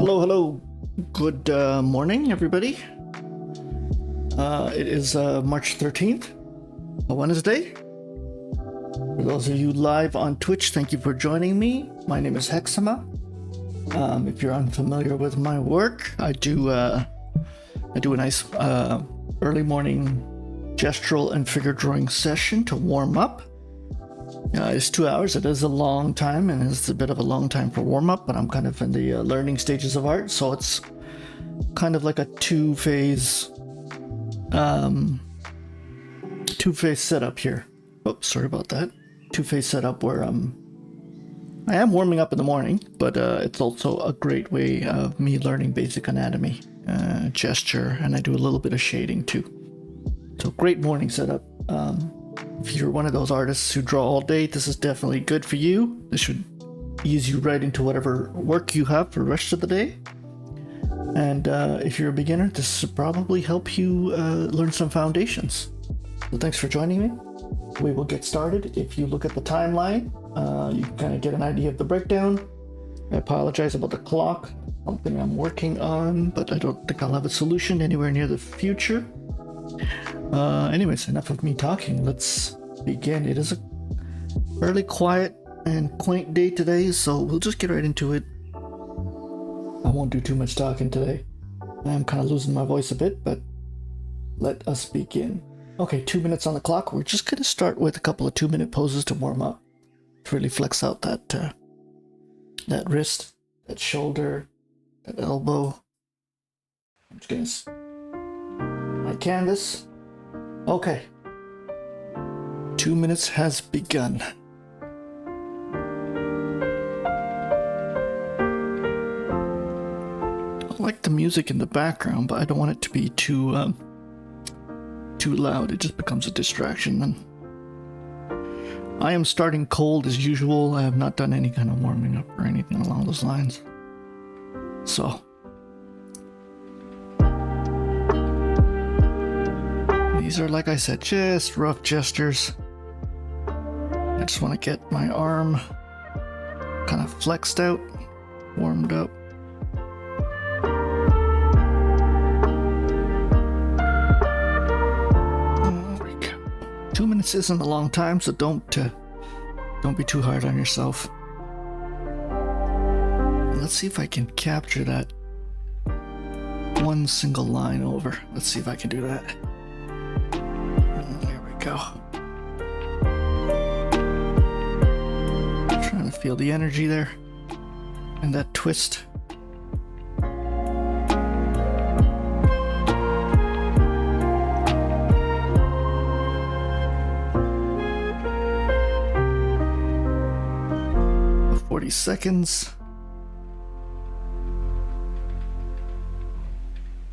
Hello. Good morning, everybody. It is March 13th, a Wednesday. For those of you live on Twitch, thank you for joining me. My name is Hexama. If you're unfamiliar with my work, I do a nice early morning gestural and figure drawing session to warm up. It's 2 hours. It is a long time, and it's a bit of a long time for warm up, but I'm kind of in the learning stages of art, so it's kind of like a two-phase setup here. Oh, sorry about that. Two-phase setup where I am warming up in the morning, but it's also a great way of me learning basic anatomy, gesture, and I do a little bit of shading too. So great morning setup. If you're one of those artists who draw all day, this is definitely good for you. This should ease you right into whatever work you have for the rest of the day. And if you're a beginner, this should probably help you learn some foundations. So thanks for joining me. We will get started. If you look at the timeline, you can kind of get an idea of the breakdown. I apologize about the clock, something I'm working on, but I don't think I'll have a solution anywhere near the future. Anyways, enough of me talking. Let's begin. It is a fairly quiet and quaint day today, so we'll just get right into it. I won't do too much talking today. I am kind of losing my voice a bit, but let us begin. Okay, 2 minutes on the clock. We're just going to start with a couple of 2-minute poses to warm up. To really flex out that wrist, that shoulder, that elbow. I'm just going to my canvas. Okay. 2 minutes has begun. I like the music in the background, but I don't want it to be too loud. It just becomes a distraction then. I am starting cold as usual. I have not done any kind of warming up or anything along those lines. So these are, like I said, just rough gestures. I just want to get my arm kind of flexed out, warmed up. There we go. 2 minutes isn't a long time, so don't be too hard on yourself. Let's see if I can capture that one single line over. Let's see if I can do that. There we go. Trying to feel the energy there and that twist. For 40 seconds.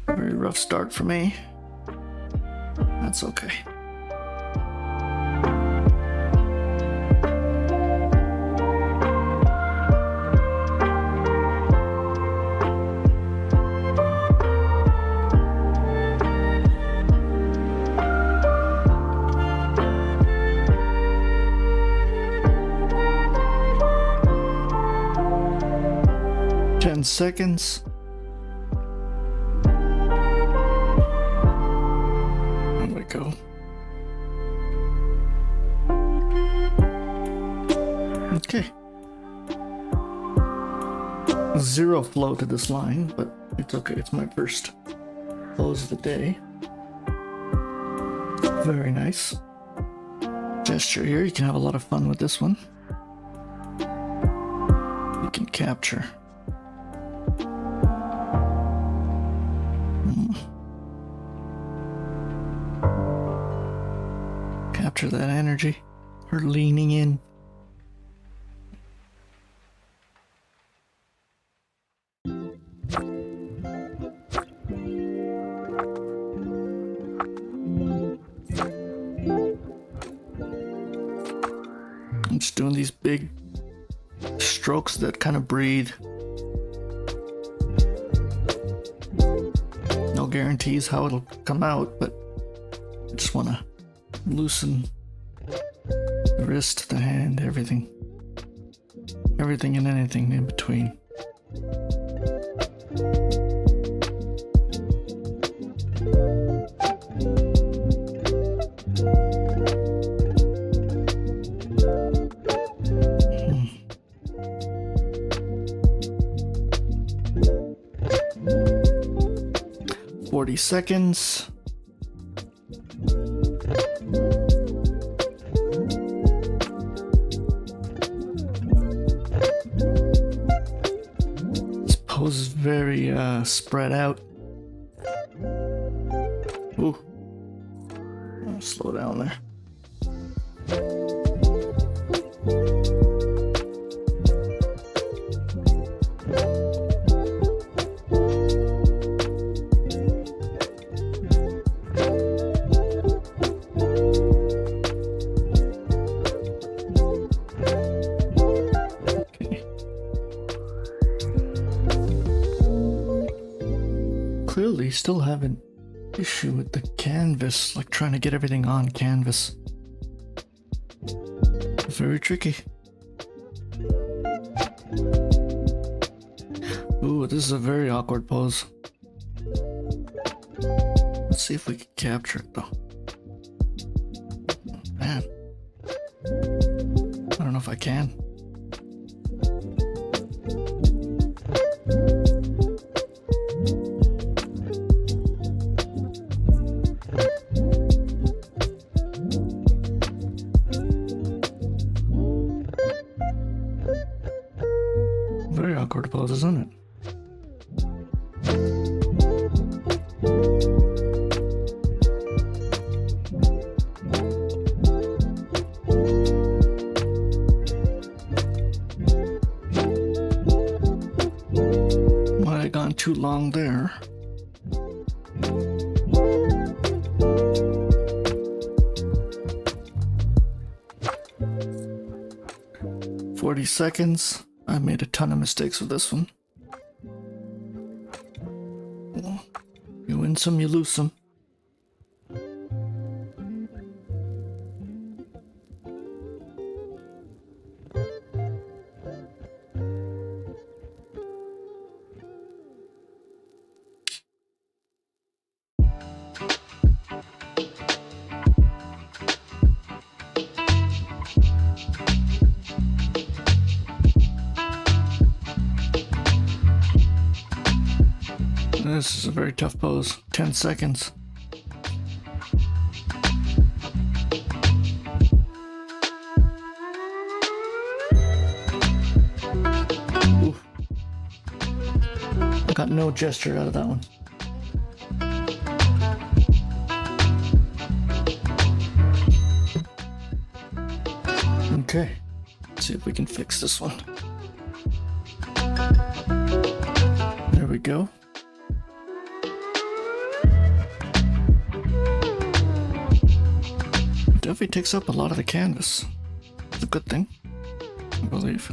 Very rough start for me. That's okay. Seconds. There we go. Okay. Zero flow to this line, but it's okay. It's my first pose of the day. Very nice. Gesture here. You can have a lot of fun with this one. You can capture. Capture that energy, her leaning in. I'm just doing these big strokes that kind of breathe. No guarantees how it'll come out, but I just want to loosen the wrist, the hand, everything and anything in between. Hmm. 40 seconds. This pose is very spread out. Ooh. Slow down there. Clearly still have an issue with the canvas, like trying to get everything on canvas. Very tricky. Ooh, this is a very awkward pose. Let's see if we can capture it though. Man. I don't know if I can. Very awkward pose, isn't it? Might have gone too long there. "40 seconds. I made a ton of mistakes with this one. You win some, you lose some. This is a very tough pose. 10 seconds. Ooh. I got no gesture out of that one. Okay, let's see if we can fix this one. There we go. Definitely takes up a lot of the canvas. It's a good thing, I believe.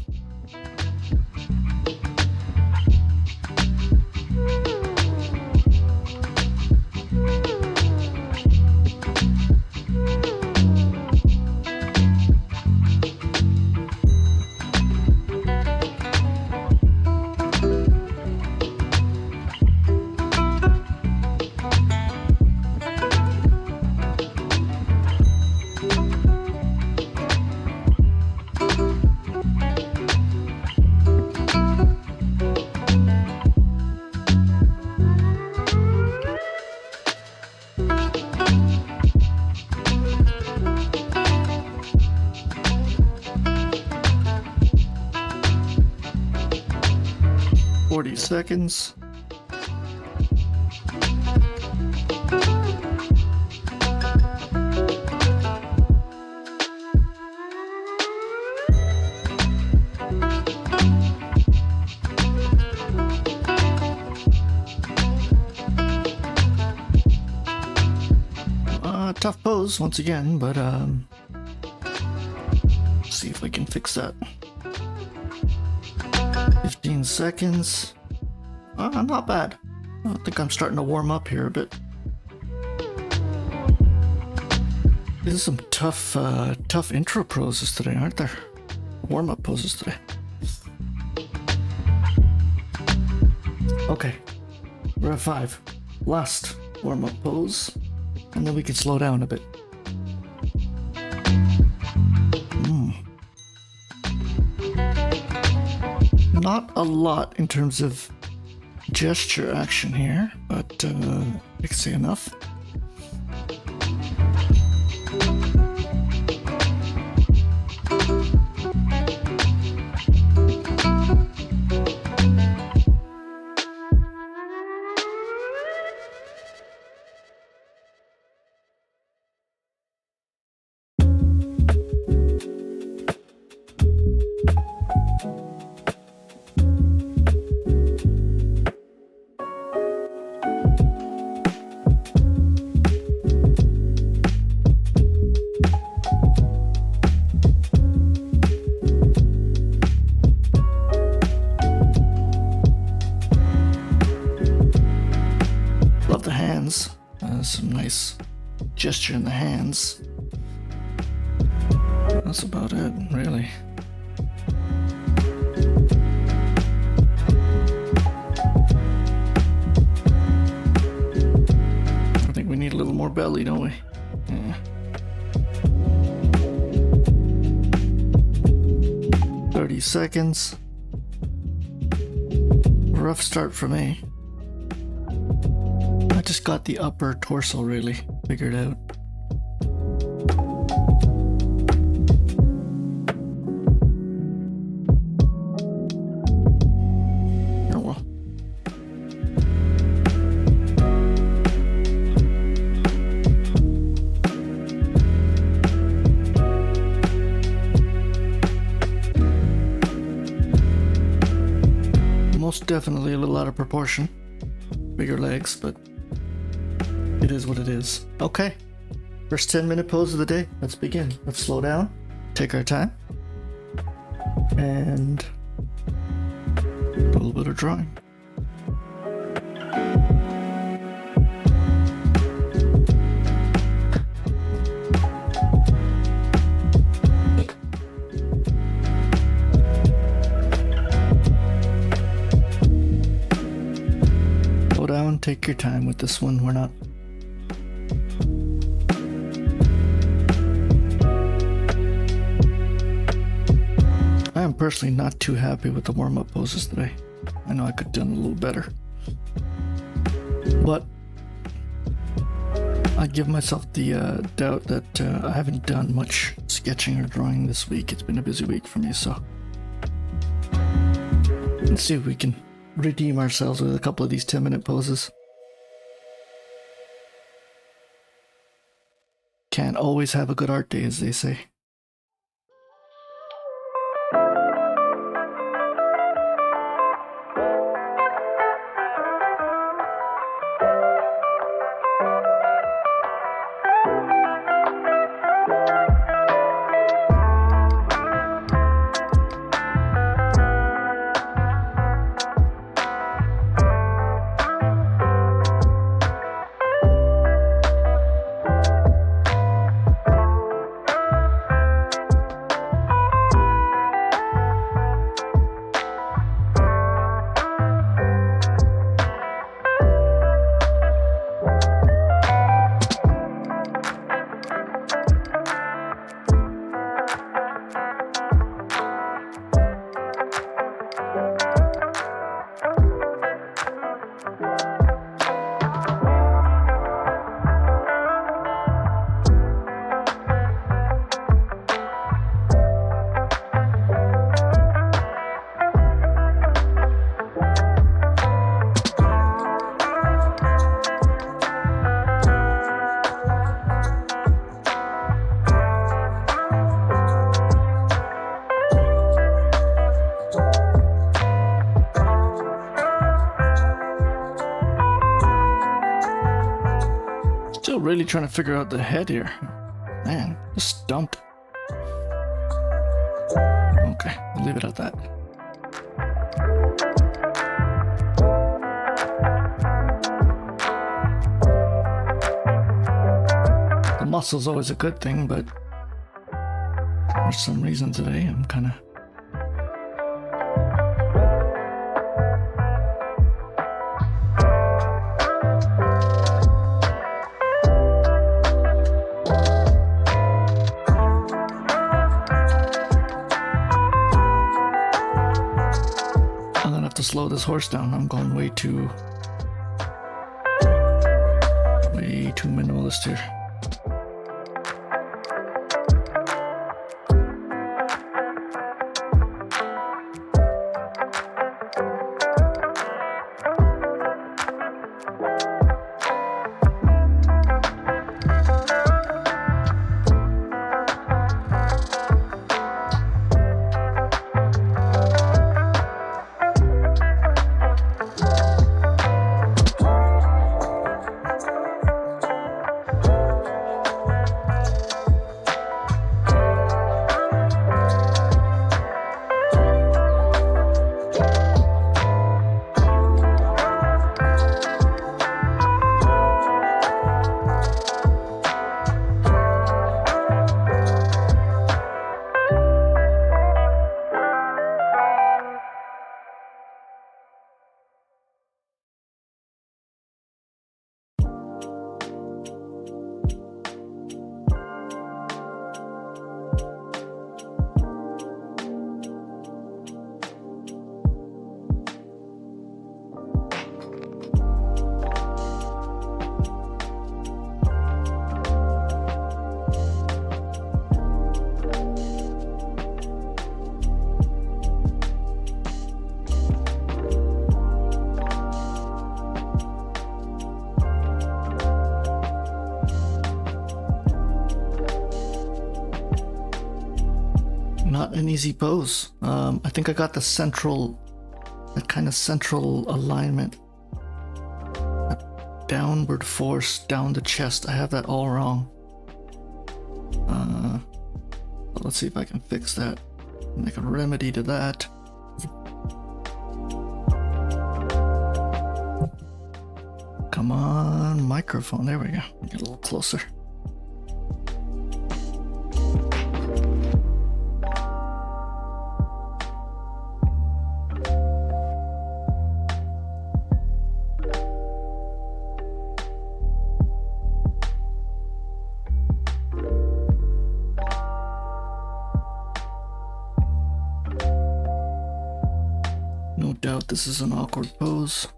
Seconds. Tough pose once again, but let's see if we can fix that. 15 seconds. Not bad. I think I'm starting to warm up here a bit. These are some tough intro poses today, aren't there? Warm-up poses today. Okay, we're at 5. Last warm-up pose, and then we can slow down a bit. Not a lot in terms of gesture action here, but I can say enough. Love the hands. Some nice gesture in the hands. That's about it, really. I think we need a little more belly, don't we? Yeah. 30 seconds. Rough start for me. I just got the upper torso really figured out. Oh well. Most definitely a little out of proportion. Bigger legs, but it is what it is. Okay, first 10-minute pose of the day. Let's begin. Let's slow down, take our time, and a little bit of drawing. Slow down, take your time with this one. We're not I am personally not too happy with the warm-up poses today. I know I could have done a little better. But I give myself the doubt that I haven't done much sketching or drawing this week. It's been a busy week for me, so let's see if we can redeem ourselves with a couple of these 10-minute poses. Can't always have a good art day, as they say. Still really trying to figure out the head here. Man, just stumped. Okay, I'll leave it at that. The muscle's always a good thing, but for some reason today I'm kind of have to slow this horse down. I'm going way too minimalist here. Not an easy pose. I think I got that kind of central alignment. That downward force down the chest. I have that all wrong. Let's see if I can fix that. Make a remedy to that. Come on, microphone. There we go. Get a little closer. No doubt this is an awkward pose.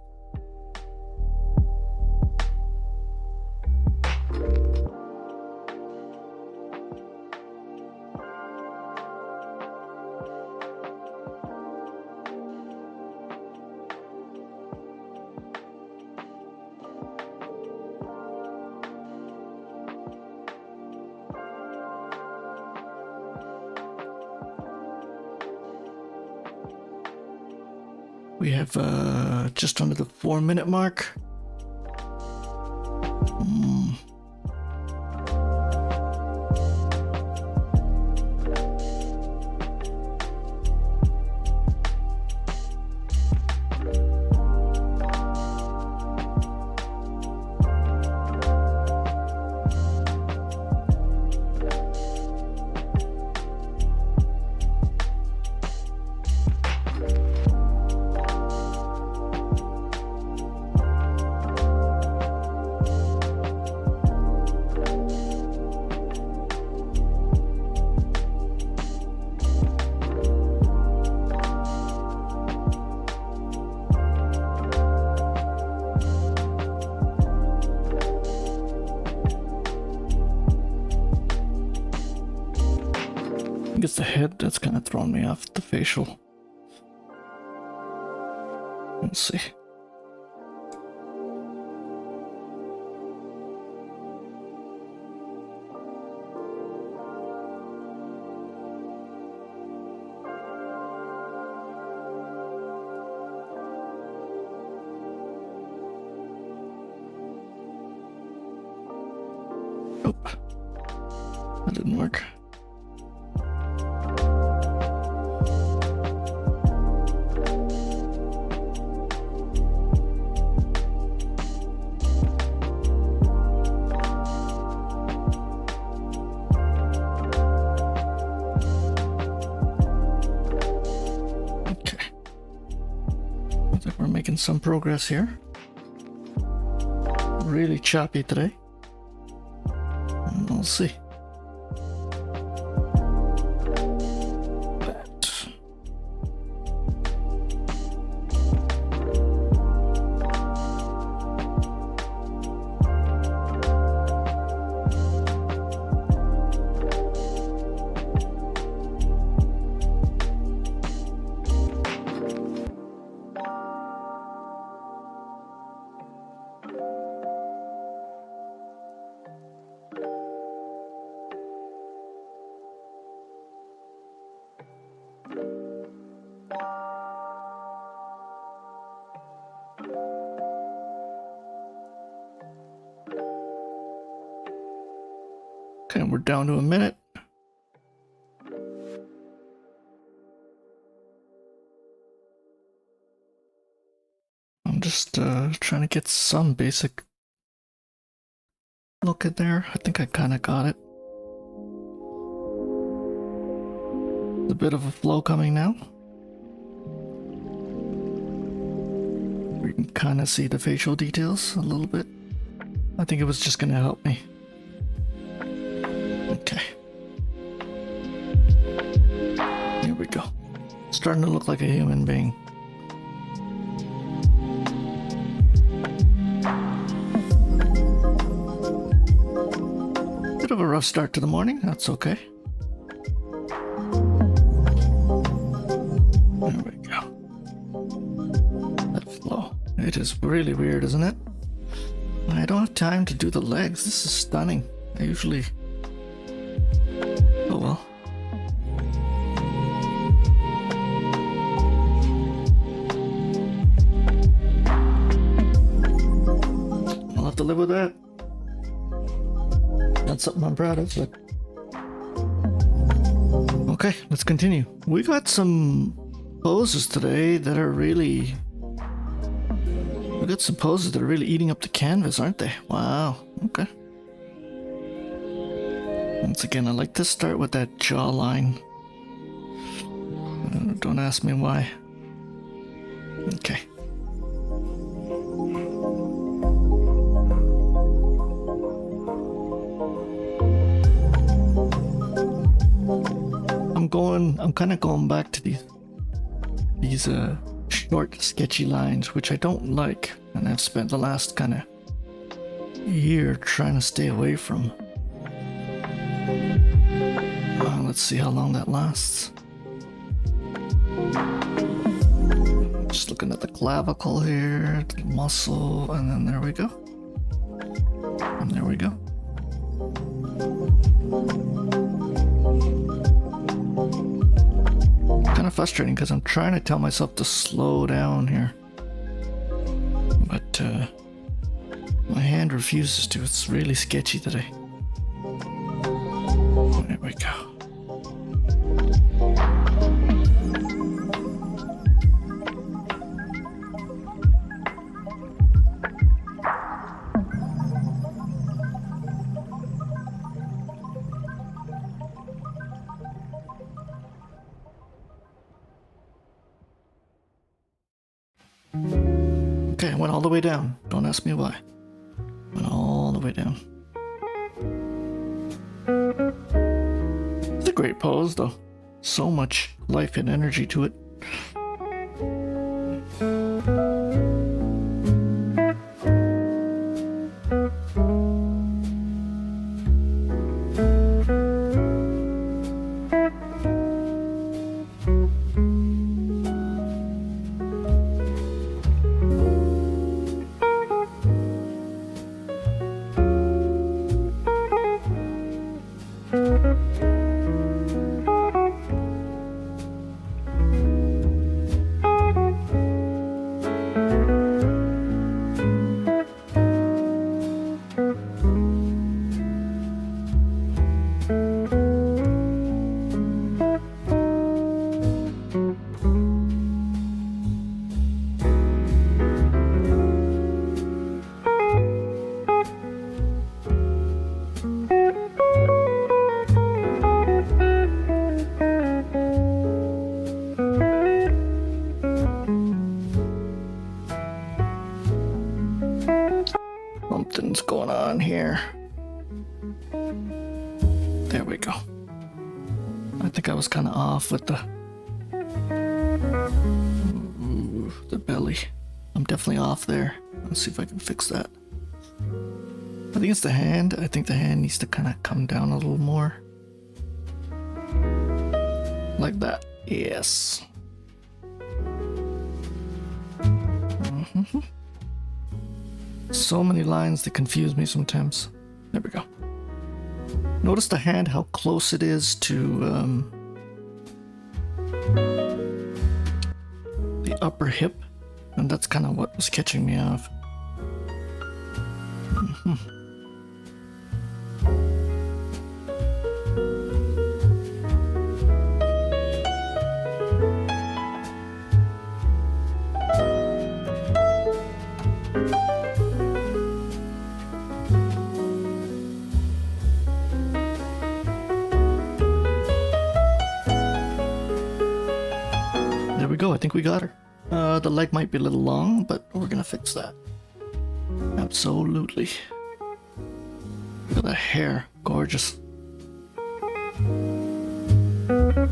We have just under the 4-minute mark. I think it's the head that's kind of thrown me off the facial. Let's see. Oh, that didn't work. We're making some progress here. Really choppy today. And we'll see. That. Okay, we're down to a minute. I'm just trying to get some basic look at there. I think I kind of got it. A bit of a flow coming now. We can kind of see the facial details a little bit. I think it was just gonna help me. Okay. Here we go. Starting to look like a human being. Bit of a rough start to the morning, that's okay. There we go. That flow. It is really weird, isn't it? I don't have time to do the legs. This is stunning. I usually... Oh well. I'll have to live with that. Not something I'm proud of, but... Okay, let's continue. We got some poses today that are really... We got some poses that are really eating up the canvas, aren't they? Wow, okay. Once again, I like to start with that jawline. Don't ask me why. Okay. I'm kind of going back to these short, sketchy lines, which I don't like, and I've spent the last kind of year trying to stay away from. Let's see how long that lasts. Just looking at the clavicle here, the muscle, and then there we go. And there we go. Kind of frustrating because I'm trying to tell myself to slow down here, but my hand refuses to. It's really sketchy today. There we go. Okay, I went all the way down. Don't ask me why. Went all the way down. It's a great pose, though. So much life and energy to it. Something's going on here. There we go. I think I was kind of off with the belly. I'm definitely off there. Let's see if I can fix that. I think it's the hand. I think the hand needs to kind of come down a little more. Like that. Yes. Mm-hmm. So many lines that confuse me sometimes. There we go. Notice the hand, how close it is to the upper hip. And that's kind of what was catching me off. There we go, I think we got her. The leg might be a little long, but we're gonna fix that. Absolutely. Look at that hair, gorgeous. The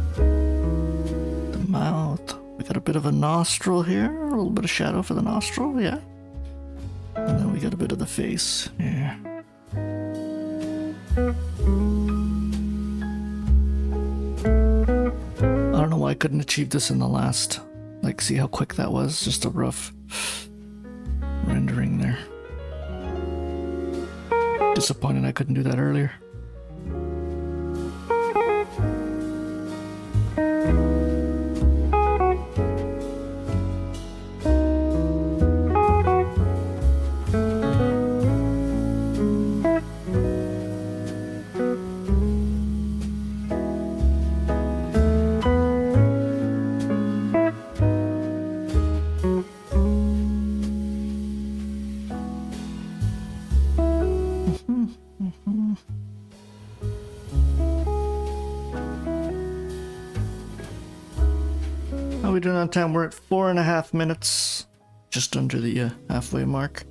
mouth. We got a bit of a nostril here, a little bit of shadow for the nostril, yeah. And then we got a bit of the face here. I don't know why I couldn't achieve this in the last. Like, see how quick that was? Just a rough rendering there. Disappointed I couldn't do that earlier. How are we doing on time? We're at 4.5 minutes, just under the halfway mark.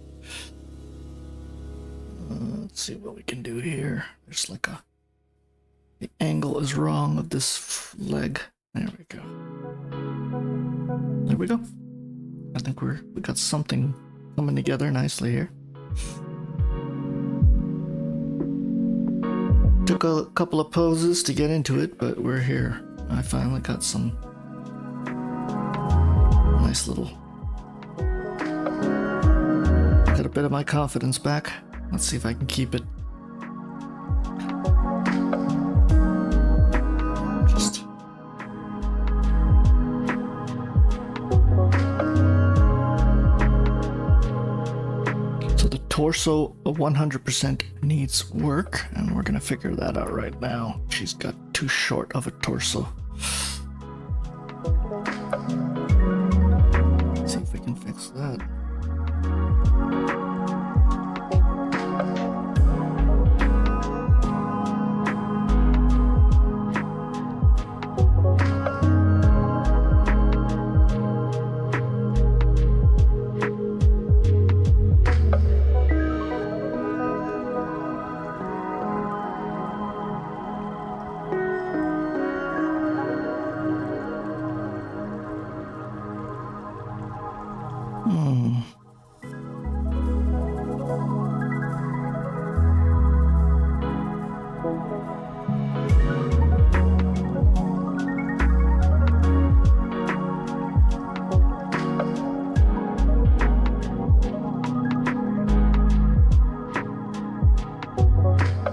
Let's see what we can do here. There's like the angle is wrong of this leg. There we go. There we go. I think we got something coming together nicely here. Took a couple of poses to get into it, but we're here. I finally got some nice little... Got a bit of my confidence back. Let's see if I can keep it. Just... So the torso 100% needs work, and we're gonna figure that out right now. She's got too short of a torso. Let's see if we can fix that.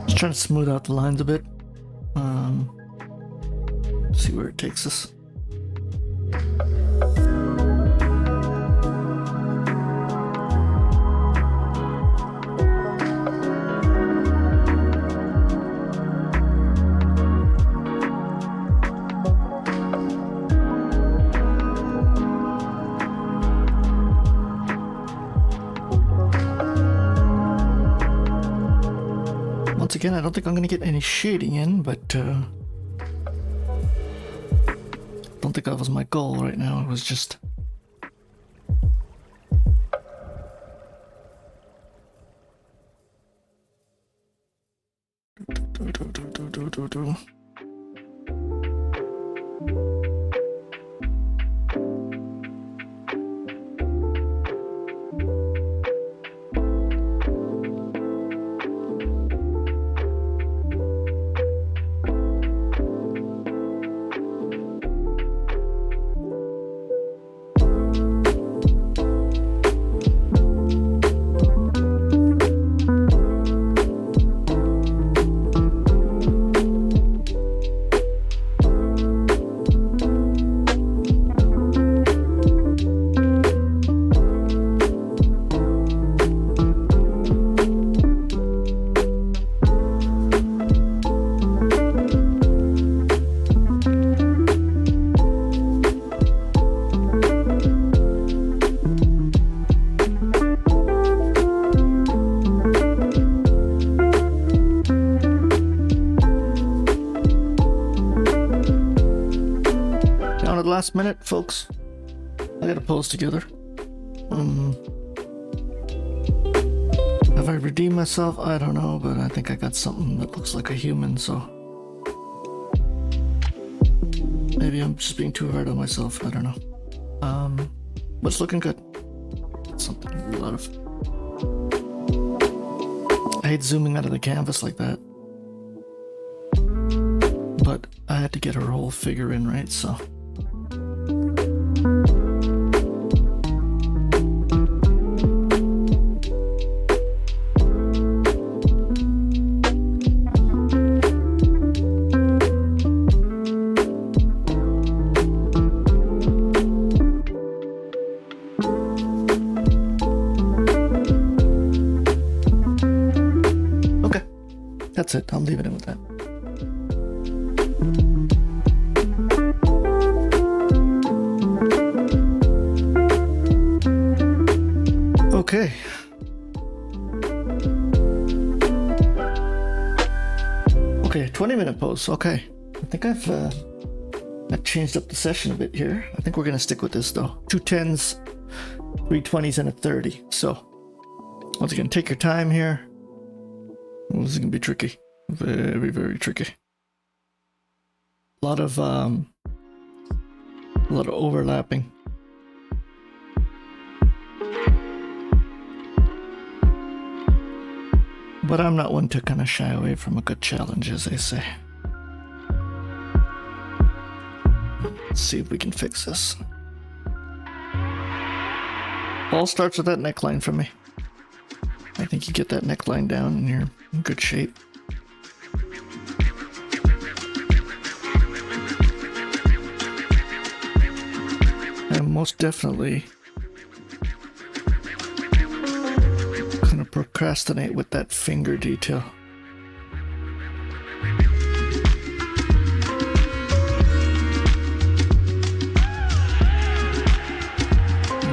Just trying to smooth out the lines a bit. See where it takes us. Once again, I don't think I'm going to get any shading in, but don't think that was my goal right now. It was just... last minute, folks. I got a pose together. Have I redeemed myself? I don't know, but I think I got something that looks like a human, so maybe I'm just being too hard on myself. I don't know. But it's looking good. It's something a lot of. I hate zooming out of the canvas like that, but I had to get her whole figure in, right? So. That's it. I'm leaving it with that. Okay. Okay, 20-minute pose. Okay. I think I've changed up the session a bit here. I think we're gonna stick with this though. 2 10s, 3 20s, and a 30. So once again, take your time here. Well, this is gonna be tricky. Very, very tricky. A lot of overlapping. But I'm not one to kind of shy away from a good challenge, as they say. Let's see if we can fix this. All starts with that neckline for me. I think you get that neckline down and you're in good shape. And most definitely gonna procrastinate with that finger detail.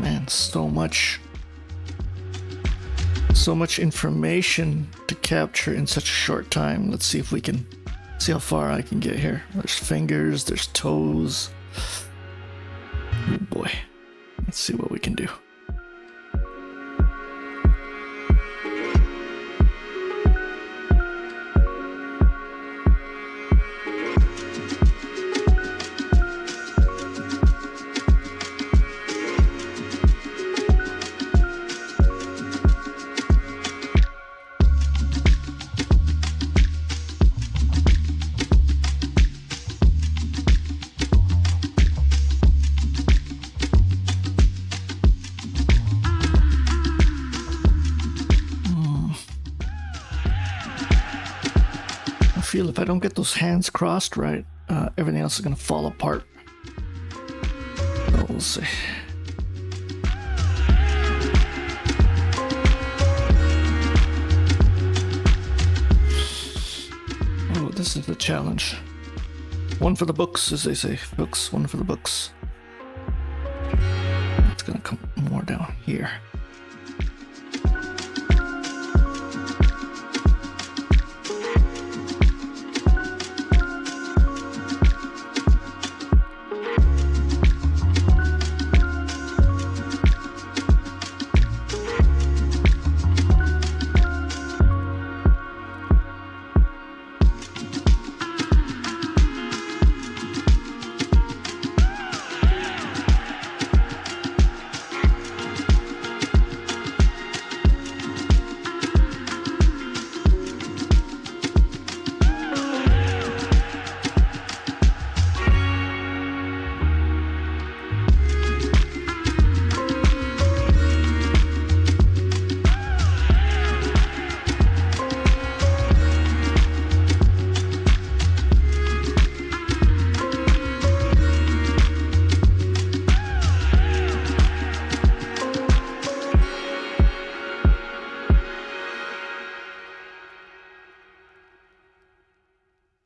Man, so much information to capture in such a short time. Let's see if we can see how far I can get here. There's fingers, there's toes. Oh boy. Let's see what we can do. Feel if I don't get those hands crossed right, everything else is gonna fall apart. So we'll see. Oh, this is the challenge. One for the books, as they say. Books, one for the books. It's gonna come more down here.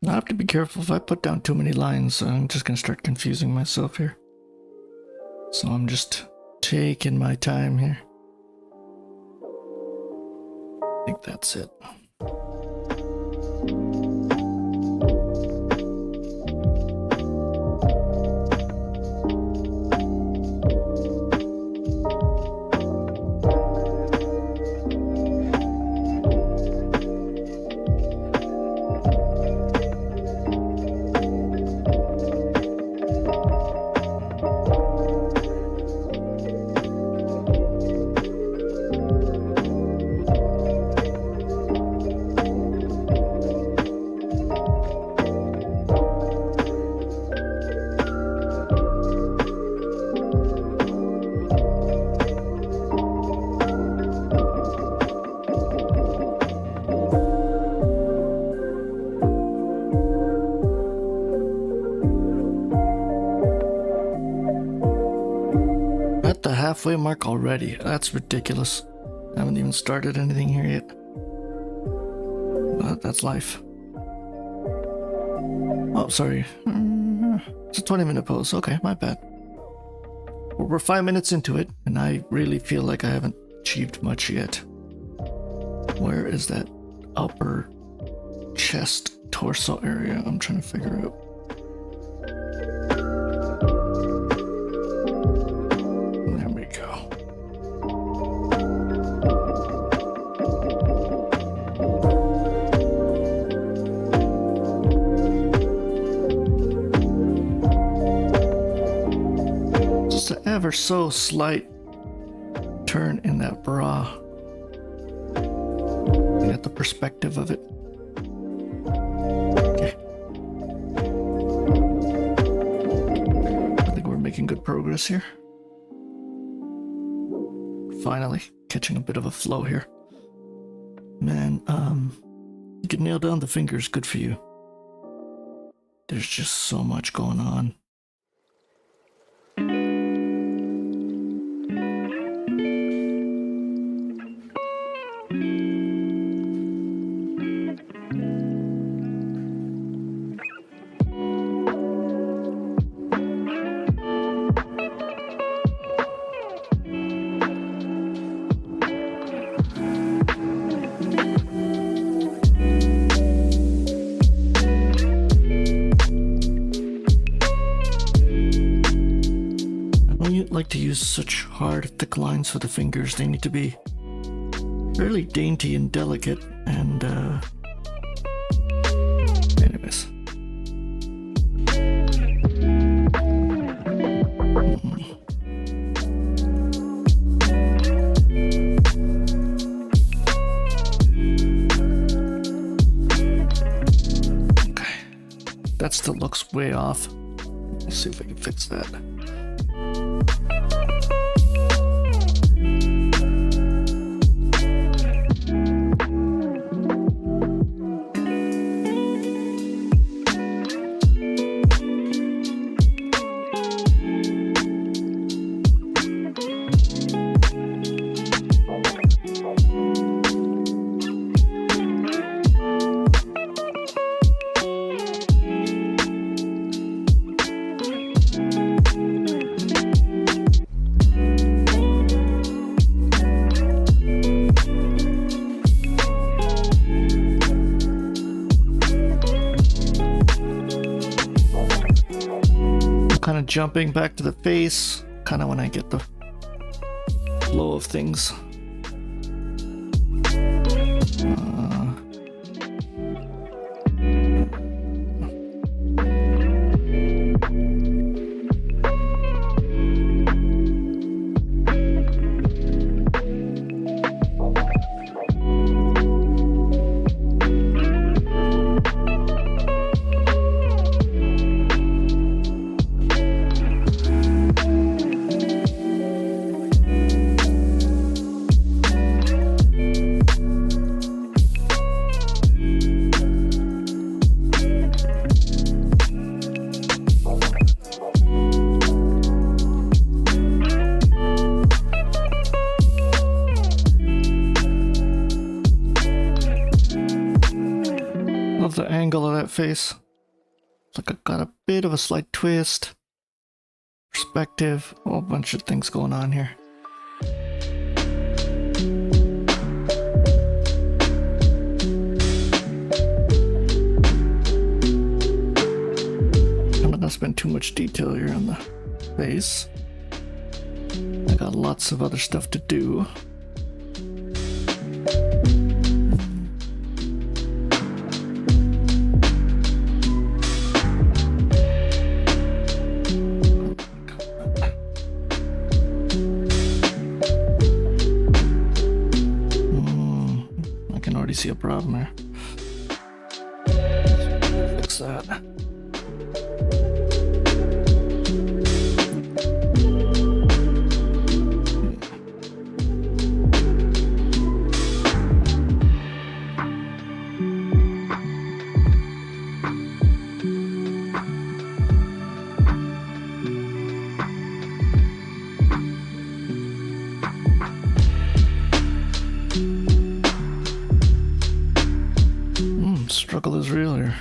I have to be careful if I put down too many lines. I'm just gonna start confusing myself here. So I'm just taking my time here. I think that's it. halfway mark already. That's ridiculous. I haven't even started anything here yet. But that's life. Oh, sorry. It's a 20-minute pose. Okay, my bad. We're 5 minutes into it, and I really feel like I haven't achieved much yet. Where is that upper chest, torso area? I'm trying to figure out. There we go. Just an ever so slight turn in that bra. You get the perspective of it. Okay. I think we're making good progress here. Finally catching a bit of a flow here. Man, you can nail down the fingers, good for you. There's just so much going on. Like to use such hard, thick lines for the fingers. They need to be fairly dainty and delicate, and anyways. Okay, that still looks way off. Let's see if I can fix that. Kind of jumping back to the face, kind of when I get the flow of things. Love the angle of that face. It's like I got a bit of a slight twist. Perspective. A whole bunch of things going on here. I'm not gonna spend too much detail here on the face. I got lots of other stuff to do. See a problem there. Fix that. was real here.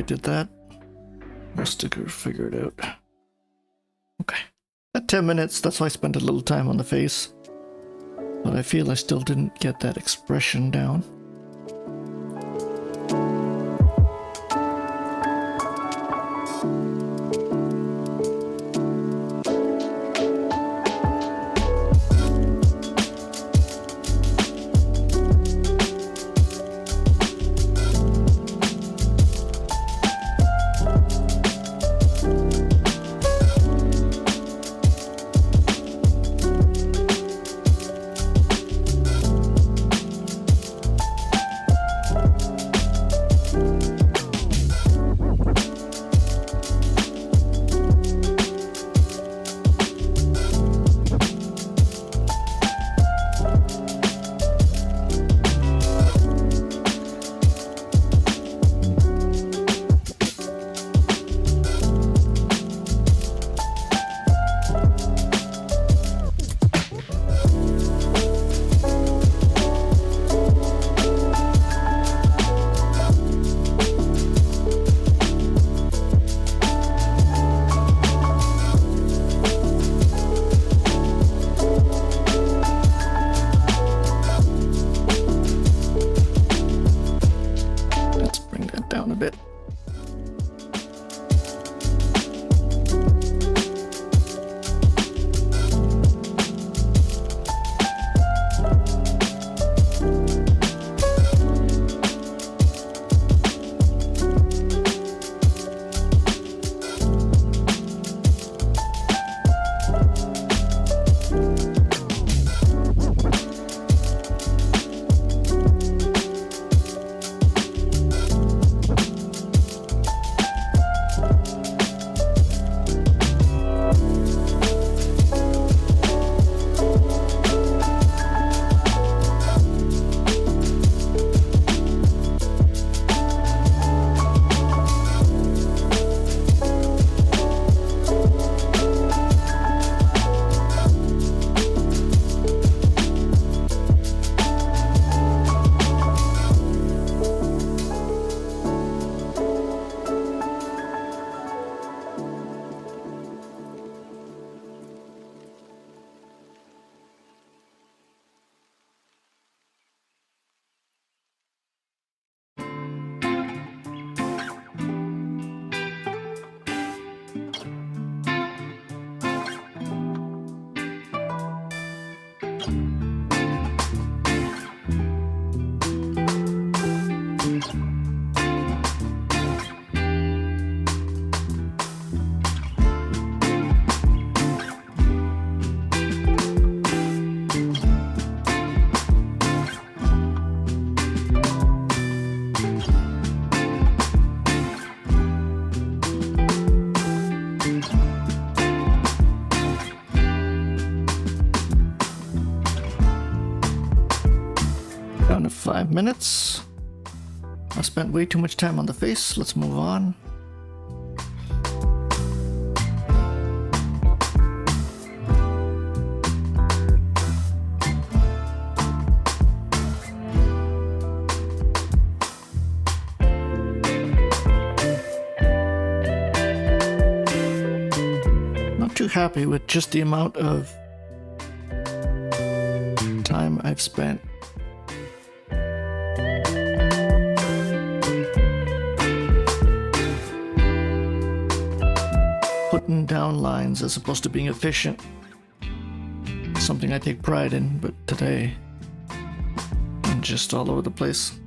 Did that. Must have figured out. Okay. At 10 minutes, that's why I spent a little time on the face. But I feel I still didn't get that expression down. Down to 5 minutes. I spent way too much time on the face. Let's move on. Not too happy with just the amount of time I've spent putting down lines as opposed to being efficient. something I take pride in, but today I'm just all over the place.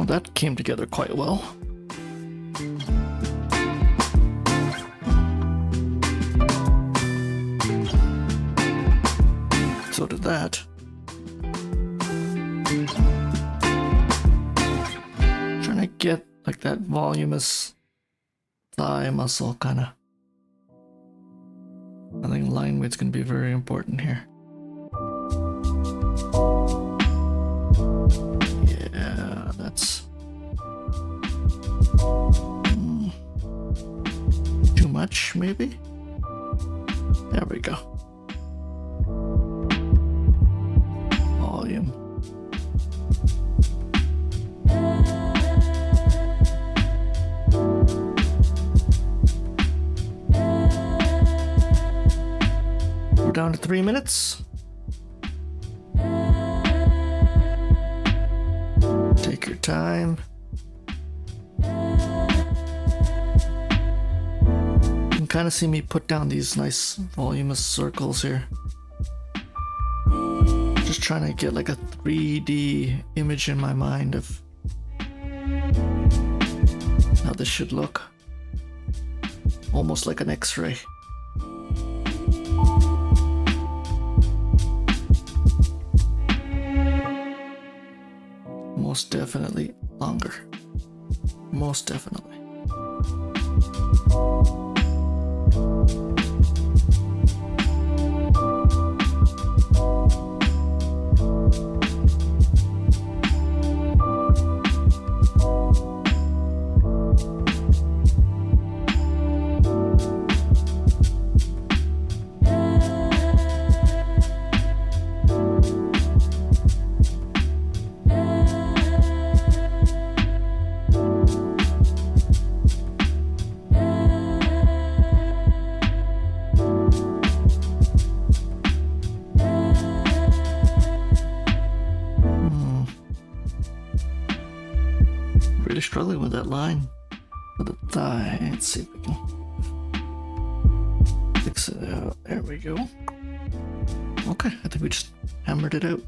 That came together quite well. So did that. Trying to get like that voluminous thigh muscle kind of. I think line weight's going to be very important here. Too much, maybe? There we go. Volume. We're down to 3 minutes. Take your time. Kind of see me put down these nice voluminous circles here. Just trying to get like a 3D image in my mind of how this should look. Almost like an X-ray. Most definitely longer. Most definitely. Really struggling with that line for the thigh. Let's see if we can fix it out. There we go. Okay, I think we just hammered it out.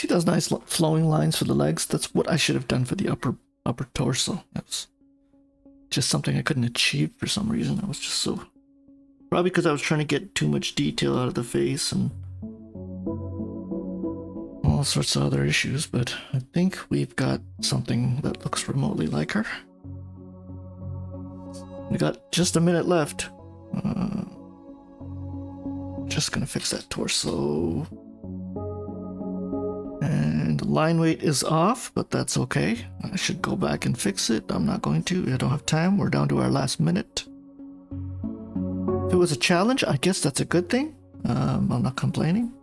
Those nice flowing lines for the legs. That's what I should have done for the upper torso. That's just something I couldn't achieve for some reason. I was just so... Probably because I was trying to get too much detail out of the face and all sorts of other issues, but I think we've got something that looks remotely like her. We got just a minute left. Just gonna fix that torso. And line weight is off, but that's okay. I should go back and fix it. I'm not going to. I don't have time. We're down to our last minute. If it was a challenge, I guess that's a good thing. I'm not complaining.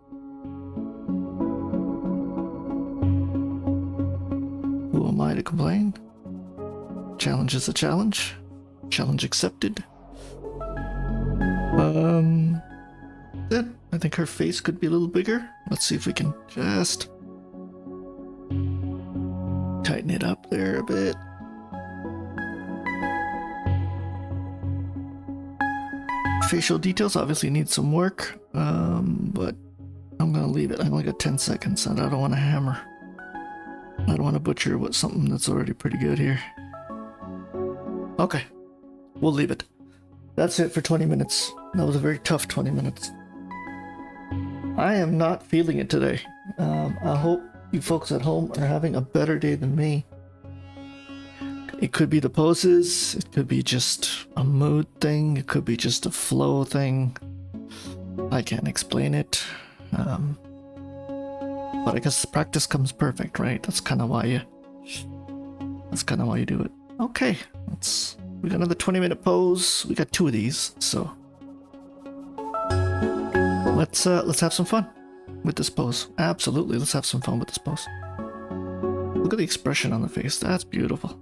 Who am I to complain? Challenge is a challenge. Challenge accepted. I think her face could be a little bigger. Let's see if we can just tighten it up there a bit. Facial details obviously need some work, but I'm gonna leave it. I only got 10 seconds and I don't want to hammer. I don't want to butcher something that's already pretty good here. Okay, We'll leave it. That's it for 20 minutes. That was a very tough 20 minutes. I am not feeling it today. I hope you folks at home are having a better day than me. It could be the poses, it could be just a mood thing, it could be just a flow thing. I can't explain it. But I guess practice comes perfect, right? That's kind of why you do it. Okay, we got another 20-minute pose. We got 2 of these, so let's have some fun with this pose. Absolutely, let's have some fun with this pose. Look at the expression on the face. That's beautiful.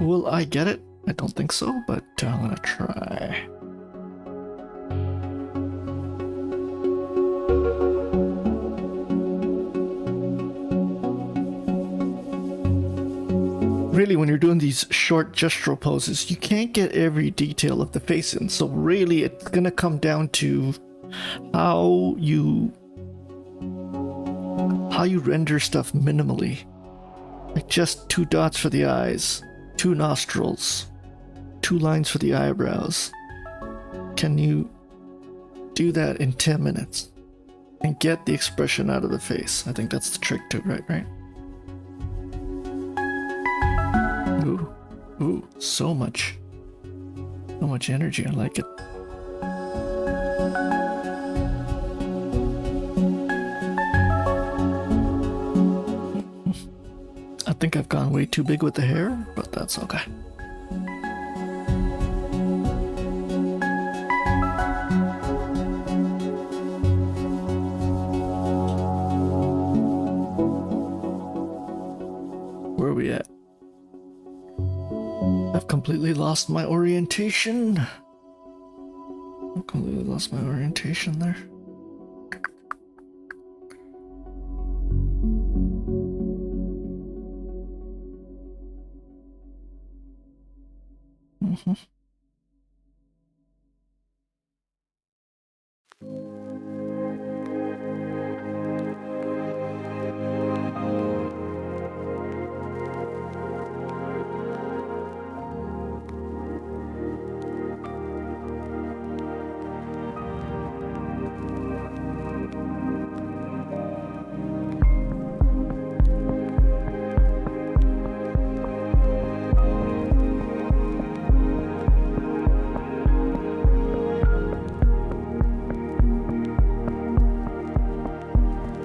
Will I get it? I don't think so, but I'm gonna try. Really, when you're doing these short gestural poses, you can't get every detail of the face in. So really, it's gonna come down to how you render stuff minimally. Like just 2 dots for the eyes, 2 nostrils, 2 lines for the eyebrows. Can you do that in 10 minutes and get the expression out of the face? I think that's the trick to it, right? Ooh, so much energy. I like it. I think I've gone way too big with the hair, but that's okay. Where are we at? I've completely lost my orientation. There.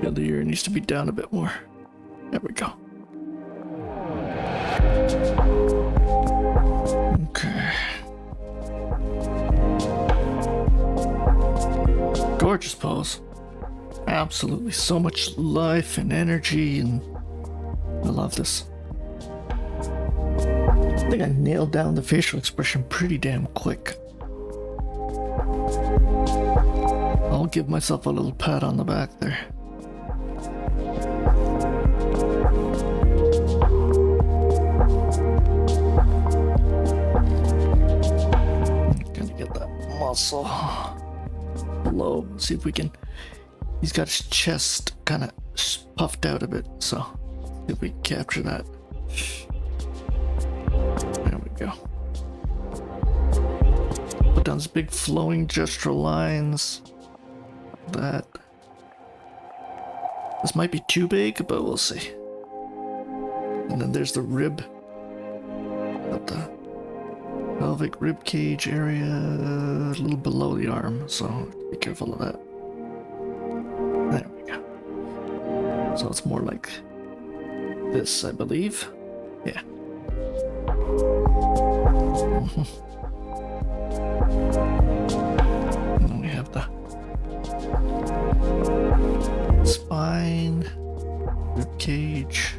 The ear needs to be down a bit more. There we go. Okay. Gorgeous pose. Absolutely. So much life and energy, and I love this. I think I nailed down the facial expression pretty damn quick. I'll give myself a little pat on the back there. Also below, see if we can. He's got his chest kind of puffed out a bit, so if we capture that. There we go. Put down these big flowing gestural lines. This might be too big, but we'll see. And then there's the rib. Got the pelvic rib cage area a little below the arm, so be careful of that. There we go. So it's more like this, I believe. Yeah. And then we have the spine, rib cage.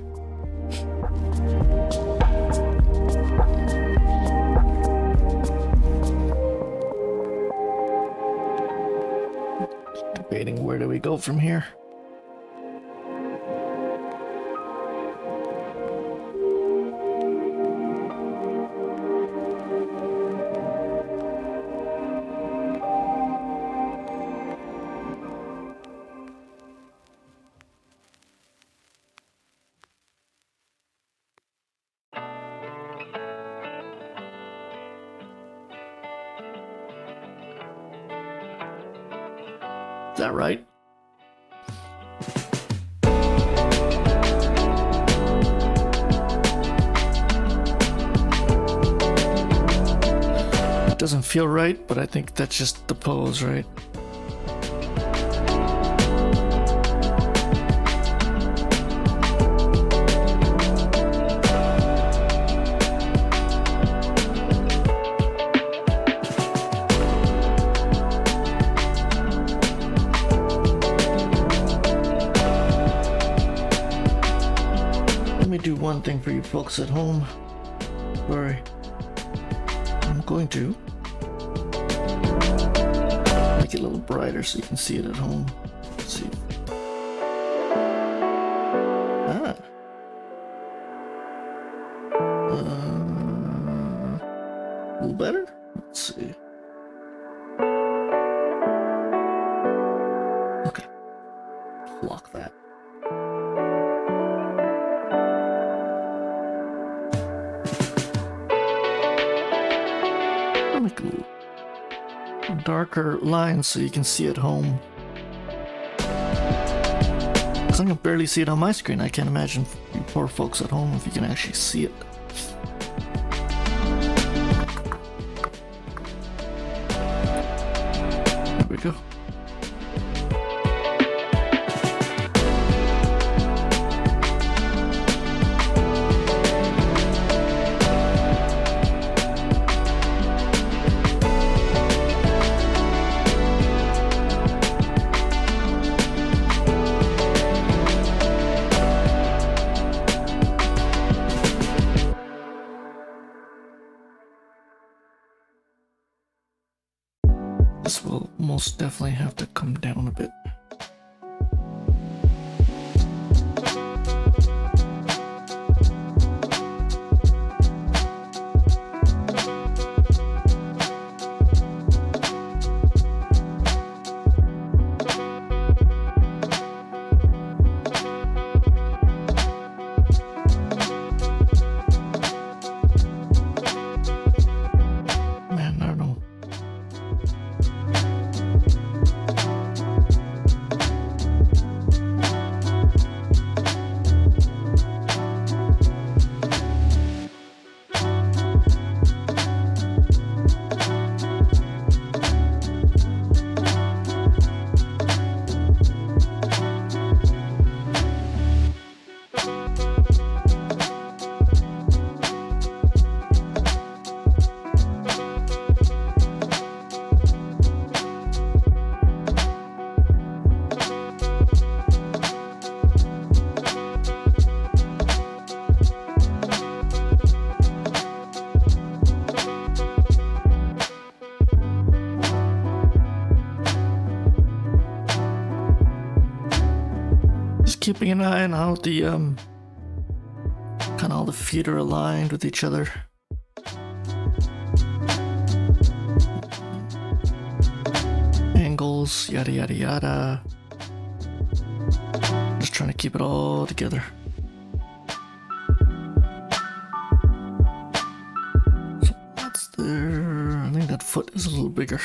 Debating where do we go from here. that right? It doesn't feel right, but I think that's just the pose, right? Do one thing for you folks at home. Sorry. I'm going to make it a little brighter so you can see it at home. Let's see. Ah. A little better? Let's see. Okay. Lock that. Make a darker line so you can see at home. Because I can barely see it on my screen. I can't imagine you poor folks at home if you can actually see it. There we go. This will most definitely have to come down a bit. Keeping an eye on how the kind of all the feet are aligned with each other. Angles, yada yada yada. Just trying to keep it all together. So that's there. I think that foot is a little bigger.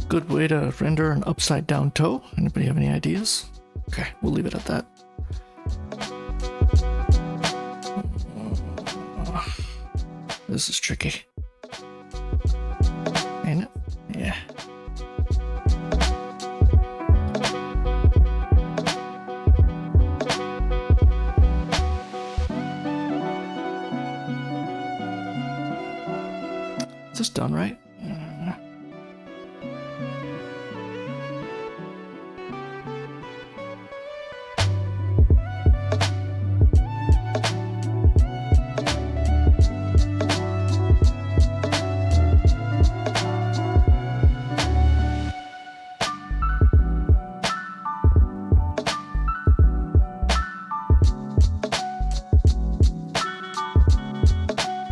Good way to render an upside down toe. Anybody have any ideas? Okay, we'll leave it at that. This is tricky. Ain't it? Yeah. Is this done right?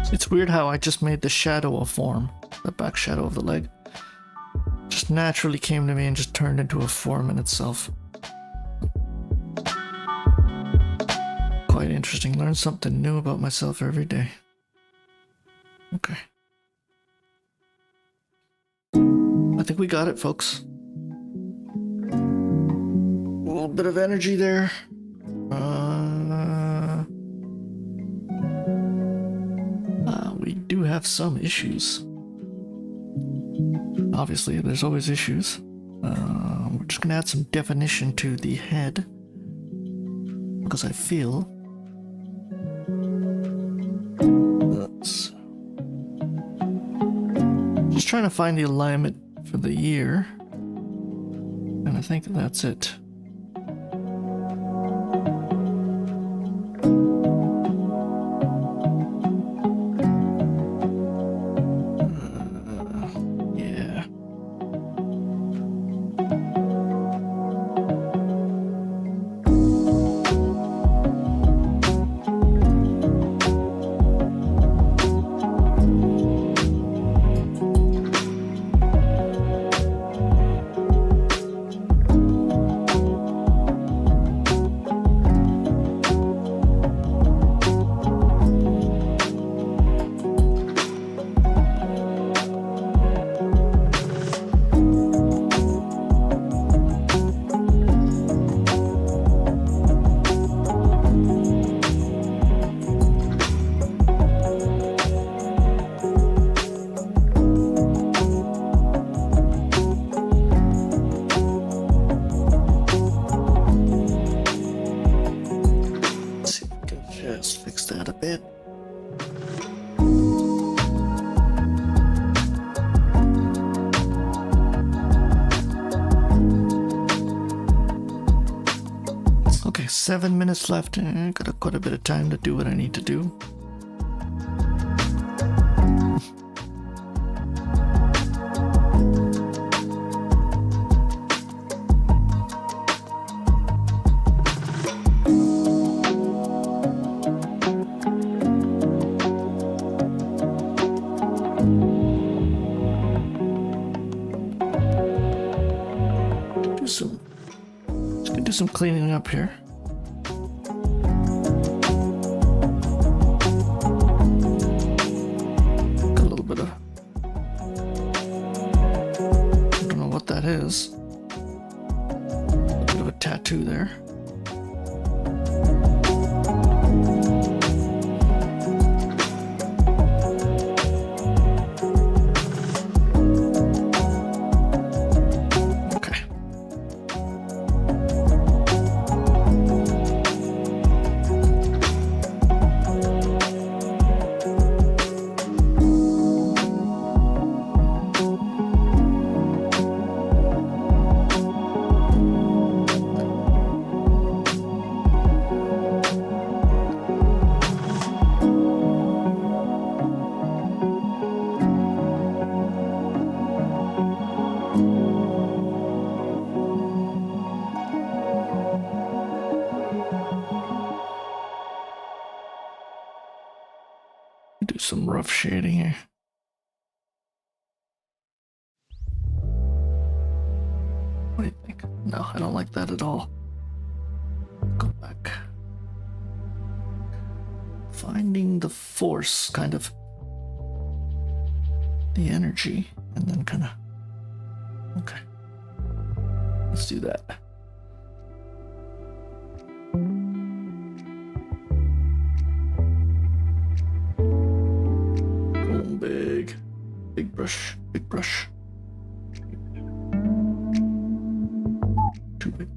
It's weird how I just made the shadow a form, the back shadow of the leg. just naturally came to me and just turned into a form in itself. Quite interesting. Learn something new about myself every day. Okay. I think we got it, folks. A little bit of energy there. We do have some issues. Obviously, there's always issues. We're just gonna add some definition to the head because I feel that's just trying to find the alignment for the ear, and I think that's it. Okay, 7 minutes left. Got quite a bit of time to do what I need to do. Do some cleaning up here. Got a little bit of, I don't know what that is. A bit of a tattoo there. Do some rough shading here. What do you think? No, I don't like that at all. Go back. Finding the force, kind of. The energy, and then kind of. Okay. Let's do that. Big brush, big brush. Too big.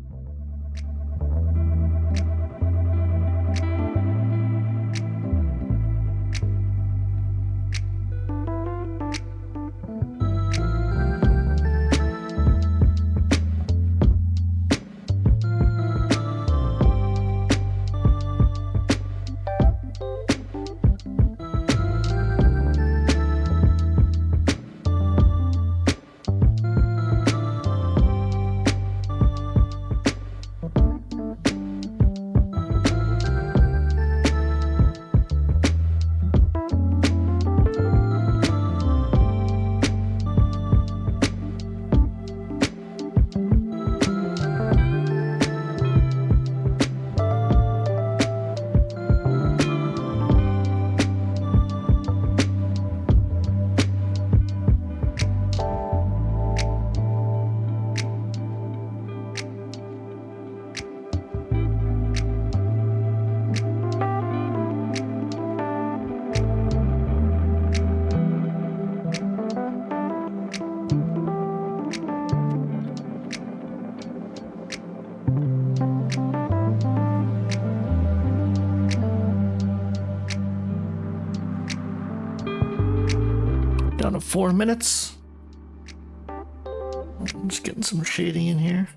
down to 4 minutes. I'm just getting some shading in here.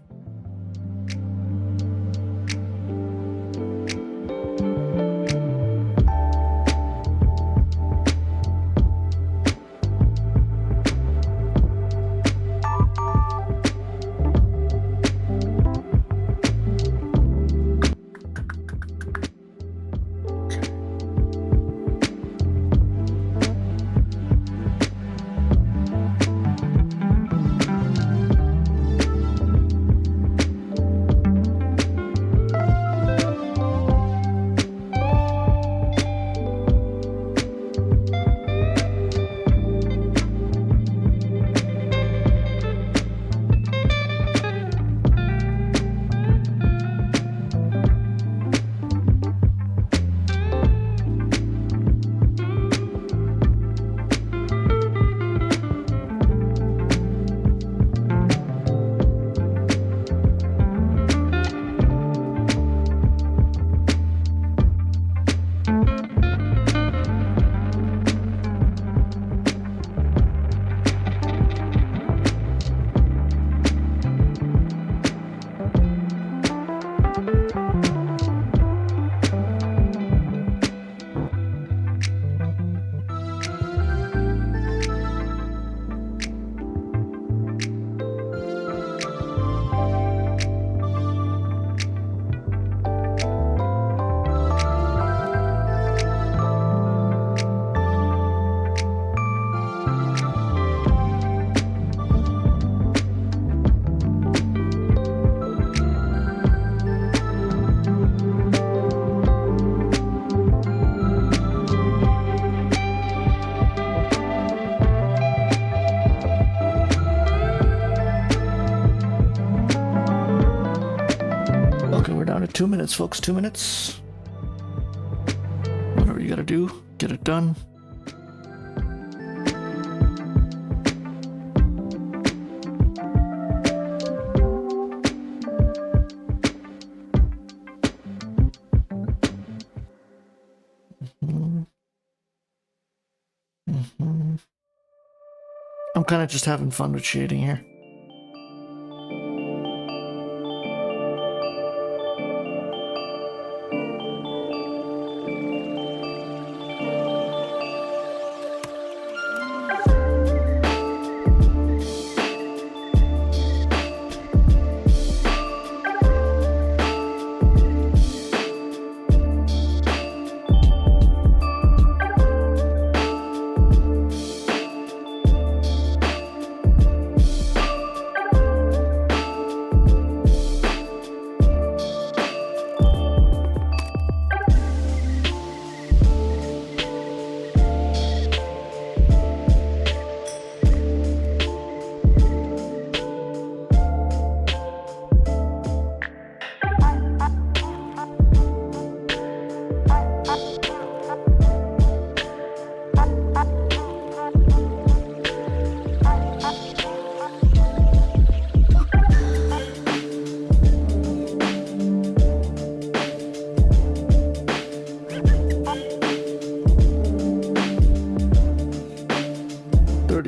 Down to 2 minutes, folks. 2 minutes. Whatever you gotta do, get it done. I'm kind of just having fun with shading here.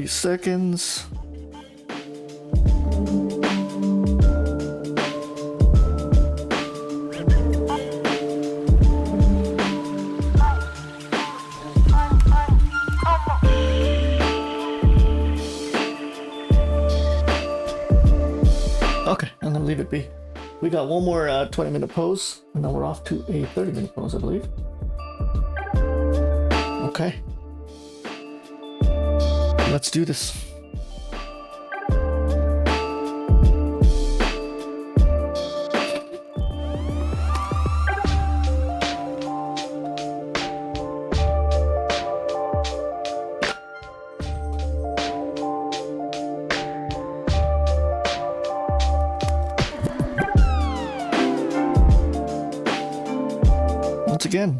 Seconds. Okay, I'm gonna leave it be. We got one more 20-minute pose, and then we're off to a 30-minute pose, I believe. Okay. Let's do this. Once again,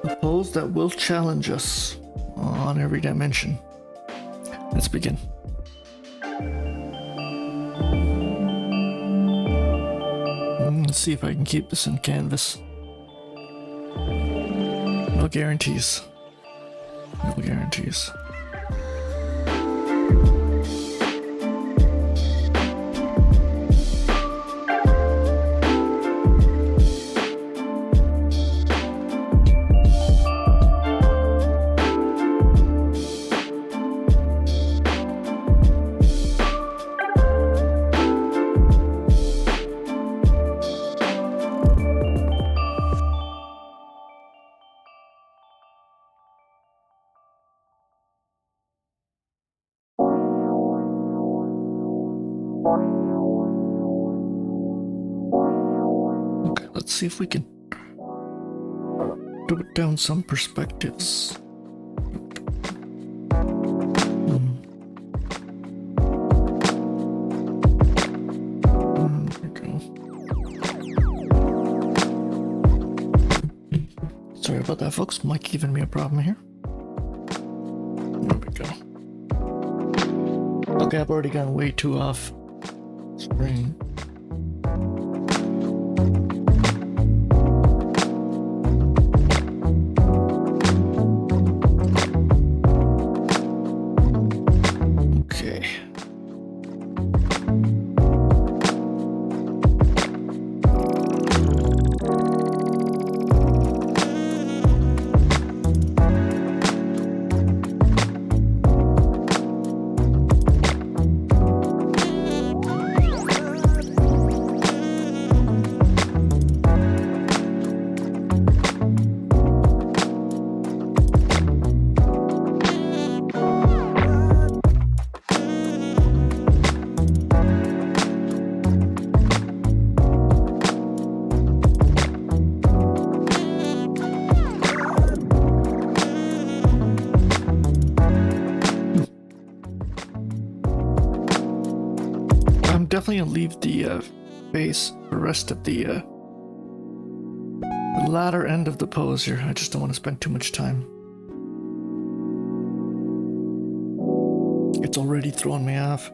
a pose that will challenge us on every dimension. Let's begin. Let's see if I can keep this in canvas. No guarantees. No guarantees. Let's see if we can do it down some perspectives. Sorry about that, folks. Mic giving me a problem here. There we go. Okay, I've already gone way too off screen. Okay. Definitely gonna leave the face, the rest of the latter end of the pose here. I just don't want to spend too much time. It's already throwing me off.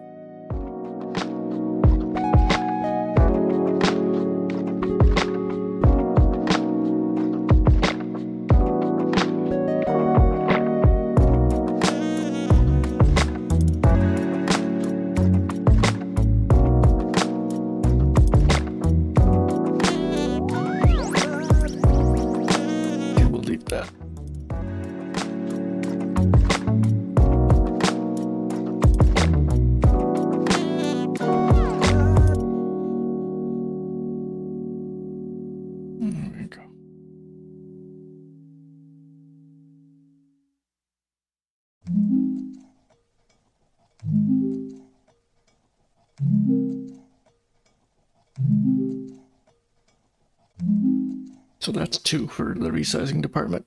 So that's 2 for the resizing department.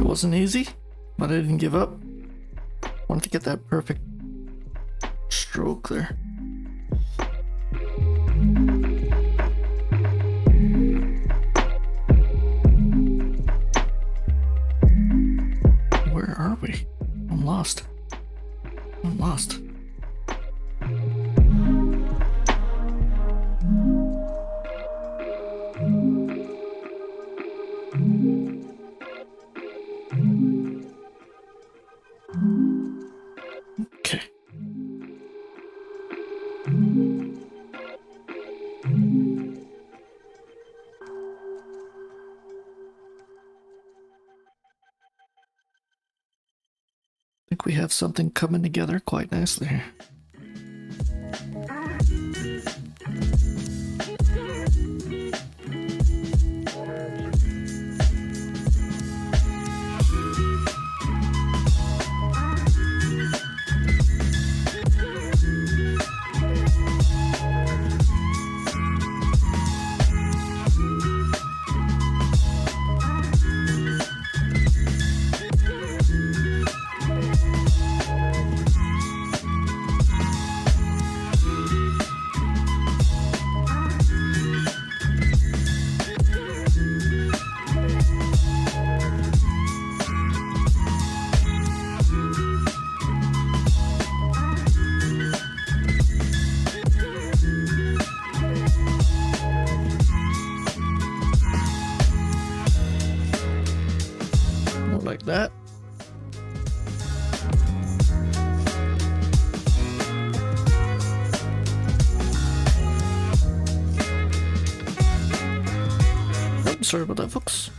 Wasn't easy, but I didn't give up. Wanted to get that perfect stroke there. Where are we? I'm lost. I'm lost. Okay. I think we have something coming together quite nicely here. like that. Oh, sorry about that, folks.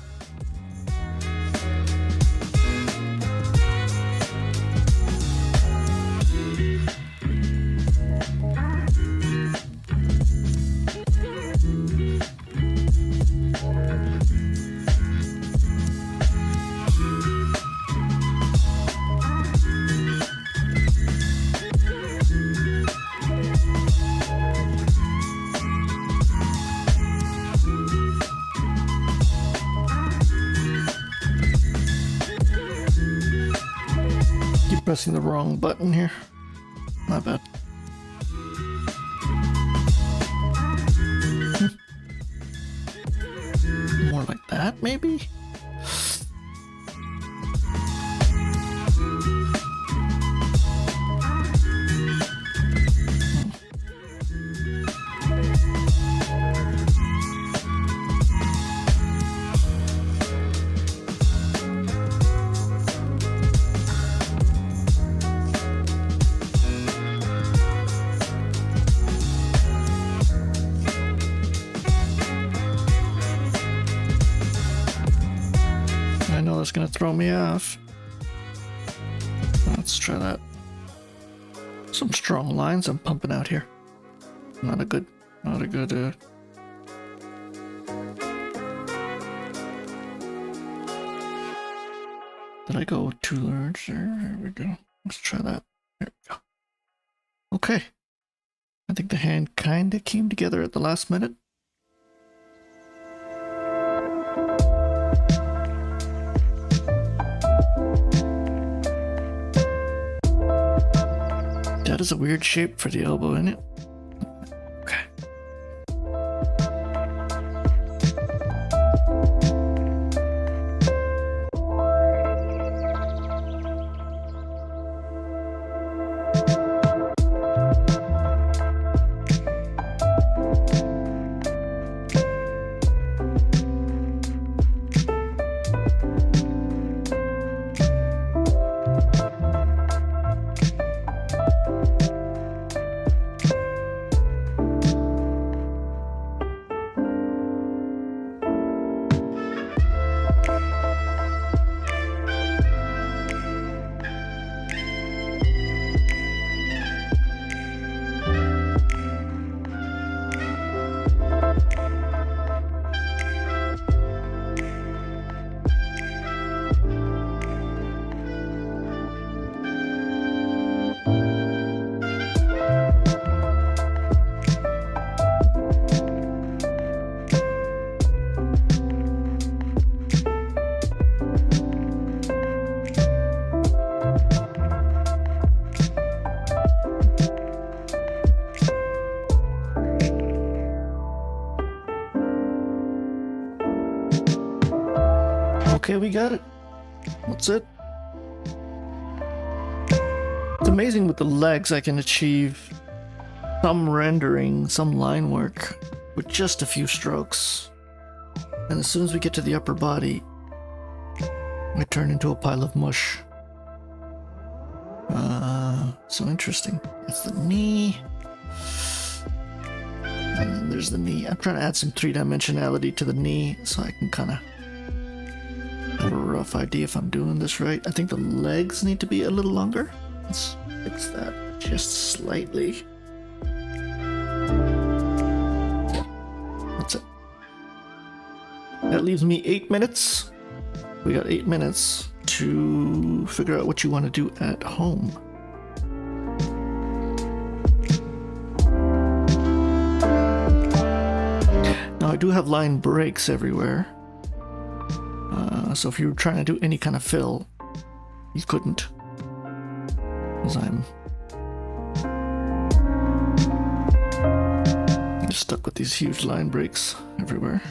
Pressing the wrong button here. My bad. More like that, maybe? That's gonna throw me off. Let's try that. Some strong lines I'm pumping out here. Not a good. Did I go too large there? There we go. Let's try that. There we go. Okay. I think the hand kinda came together at the last minute. That is a weird shape for the elbow, isn't it? Okay. Okay, we got it. That's it. It's amazing with the legs I can achieve some rendering, some line work with just a few strokes. And as soon as we get to the upper body, we turn into a pile of mush. So interesting. That's the knee. And then there's the knee. I'm trying to add some three-dimensionality to the knee so I can kind of have a rough idea if I'm doing this right. I think the legs need to be a little longer. Let's fix that just slightly. Yeah, that's it. That leaves me 8 minutes. We got 8 minutes to figure out what you want to do at home. Now I do have line breaks everywhere. So if you were trying to do any kind of fill, you couldn't. Because I'm just stuck with these huge line breaks everywhere.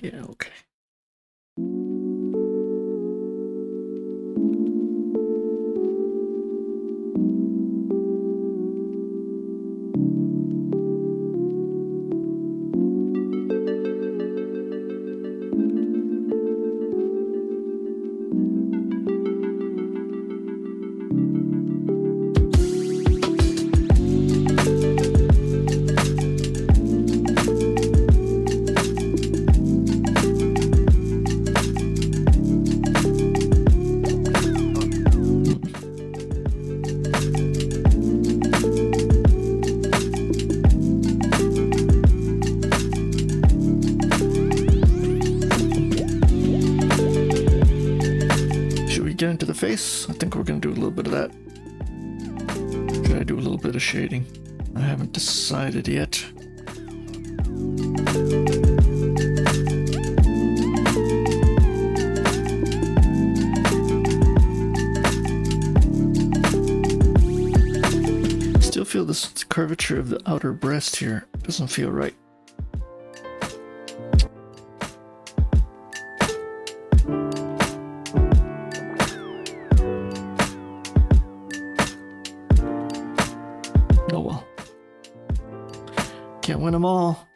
Yeah, okay. Get into the face. I think we're gonna do a little bit of that. Should I do a little bit of shading? I haven't decided yet. Still feel this curvature of the outer breast here. Doesn't feel right. Oh well. Can't win them all.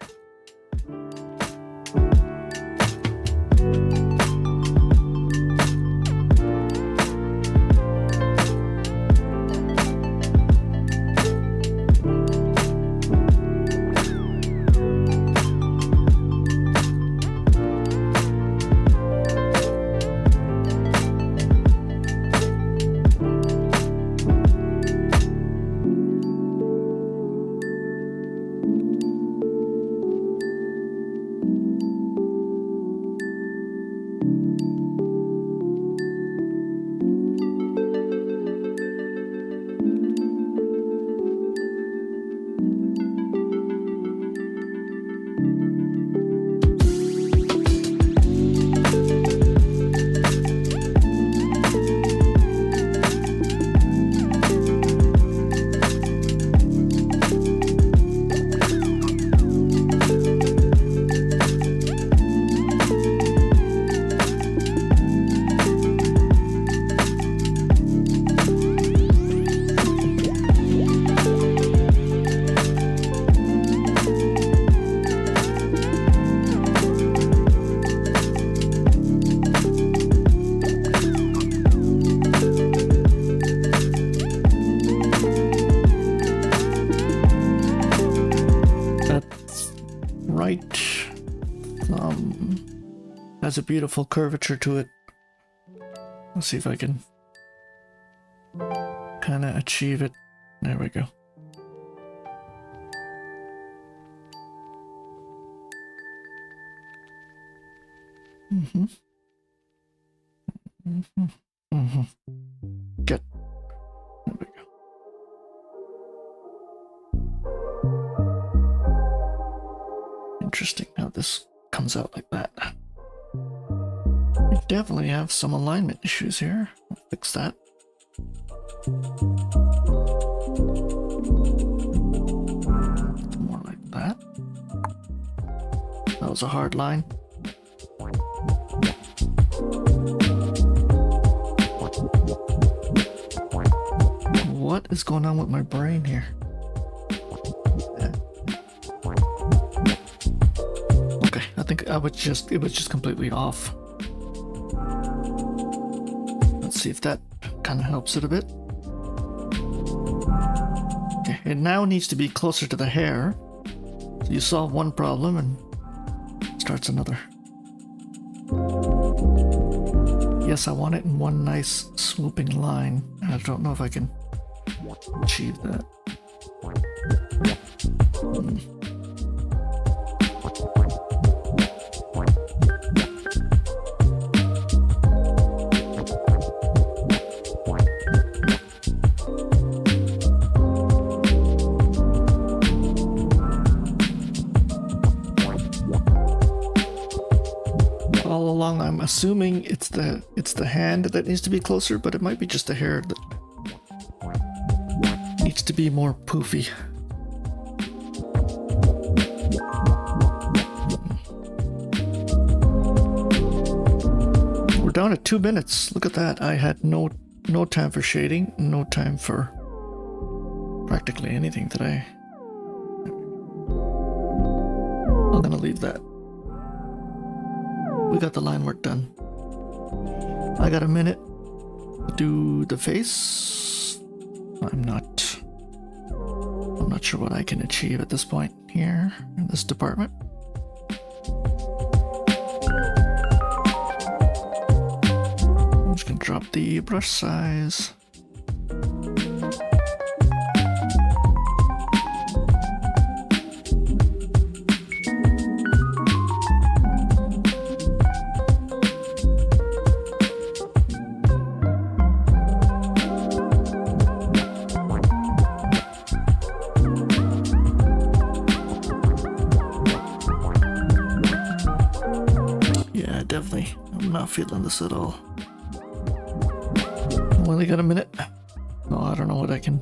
Has a beautiful curvature to it. Let's see if I can kind of achieve it. There we go. Good. There we go. Interesting how this comes out like that. We definitely have some alignment issues here. I'll fix that. More like that. That was a hard line. What is going on with my brain here? Okay, I think it was just completely off. Let's see if that kind of helps it a bit. Okay, it now needs to be closer to the hair. So you solve one problem and starts another. Yes, I want it in one nice swooping line. I don't know if I can achieve that. All along I'm assuming it's the hand that needs to be closer, but it might be just the hair that needs to be more poofy. down to 2 minutes. Look at that. I had no time for shading, no time for practically anything today. I'm gonna leave that. We got the line work done. I got a minute to do the face. I'm not sure what I can achieve at this point here in this department. I'm just gonna drop the brush size. Definitely, I'm not feeling this at all. Only got a minute. No, I don't know what I can.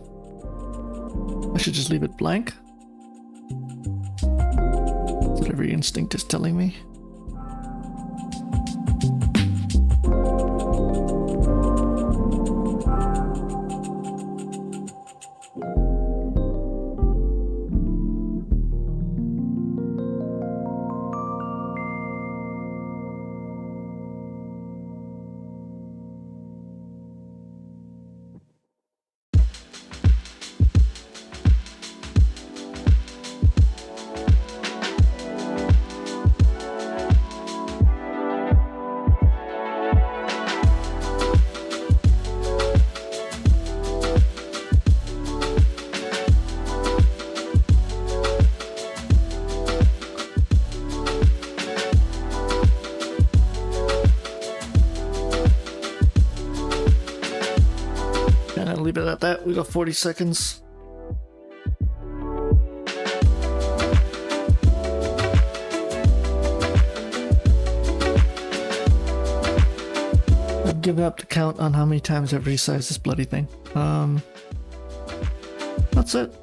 I should just leave it blank. That's what every instinct is telling me. Leave it at that. We got 40 seconds. I've given up the count on how many times I've resized this bloody thing. That's it.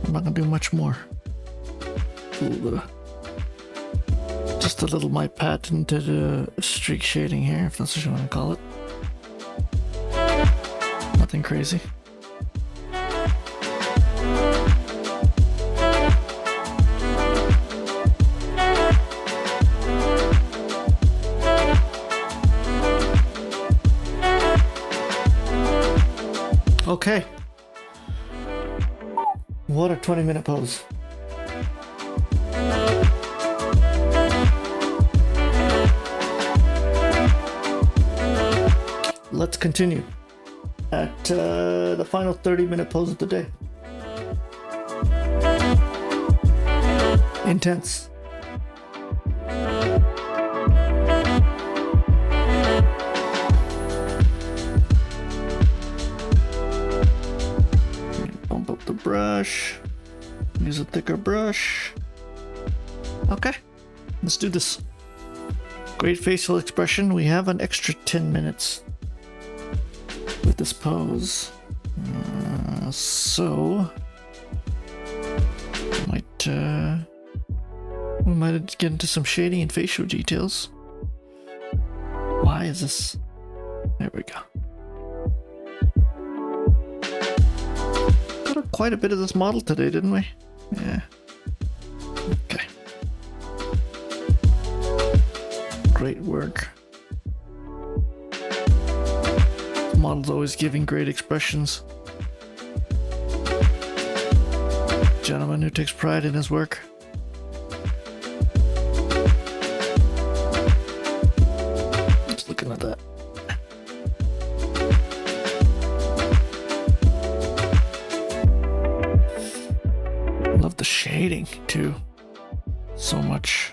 I'm not gonna do much more. Just a little my patented streak shading here, if that's what you want to call it. Nothing crazy. Okay. What a 20-minute pose. Let's continue at the final 30-minute pose of the day. Intense. Bump up the brush. Use a thicker brush. Okay, let's do this. Great facial expression. We have an extra 10 minutes with this pose, so we might get into some shading and facial details. Why is this? There we go. Got quite a bit of this model today, didn't we? Yeah. Okay. Great work. Model's always giving great expressions. Gentleman who takes pride in his work. Just looking at that. Love the shading too. So much.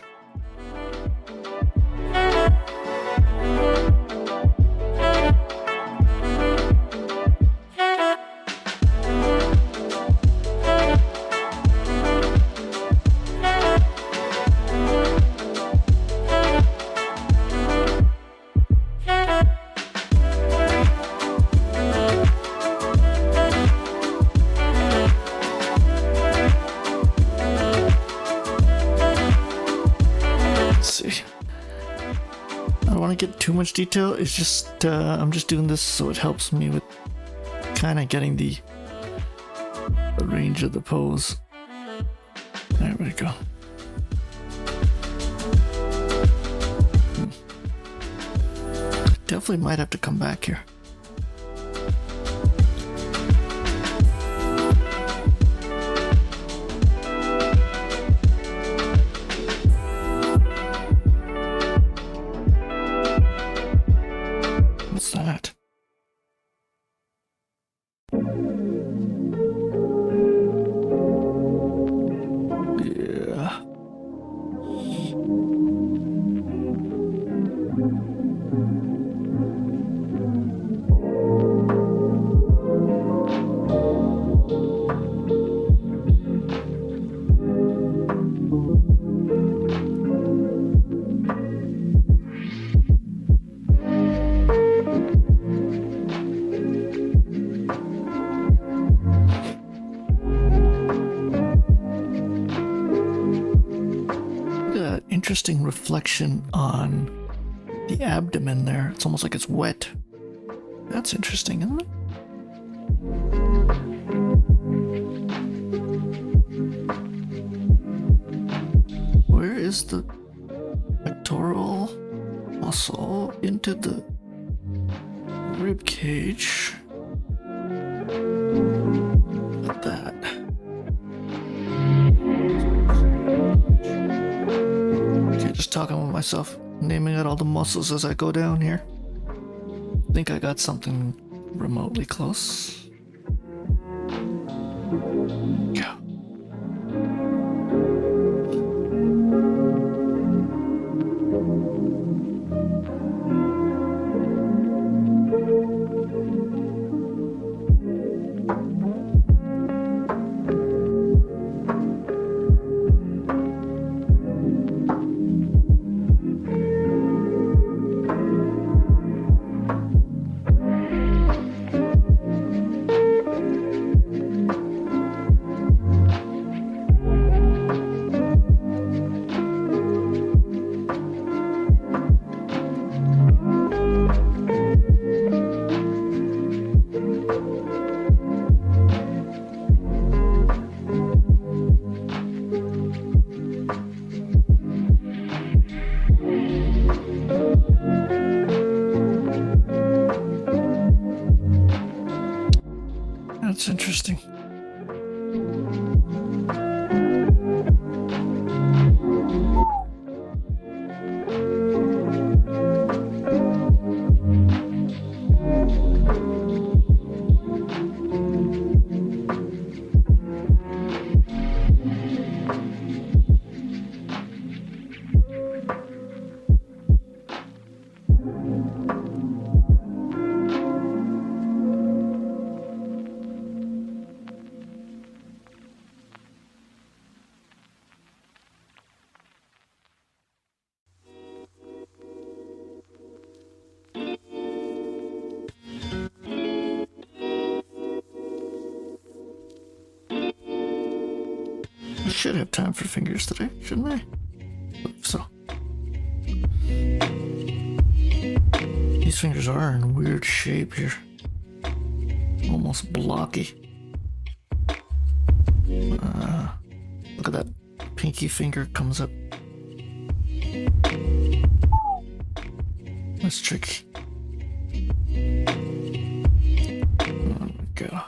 want to get too much detail. It's just I'm just doing this so it helps me with kind of getting the range of the pose. There we go. Definitely might have to come back here. What's that? Yeah. Interesting reflection on the abdomen there. It's almost like it's wet. That's interesting, isn't it? Where is the pectoral muscle into the rib cage? Like that. Just talking with myself, naming out all the muscles as I go down here. I think I got something remotely close. Yeah. That's interesting. I should have time for fingers today, shouldn't I? I believe so. These fingers are in weird shape here. Almost blocky. Look at that pinky finger comes up. That's tricky. There we go.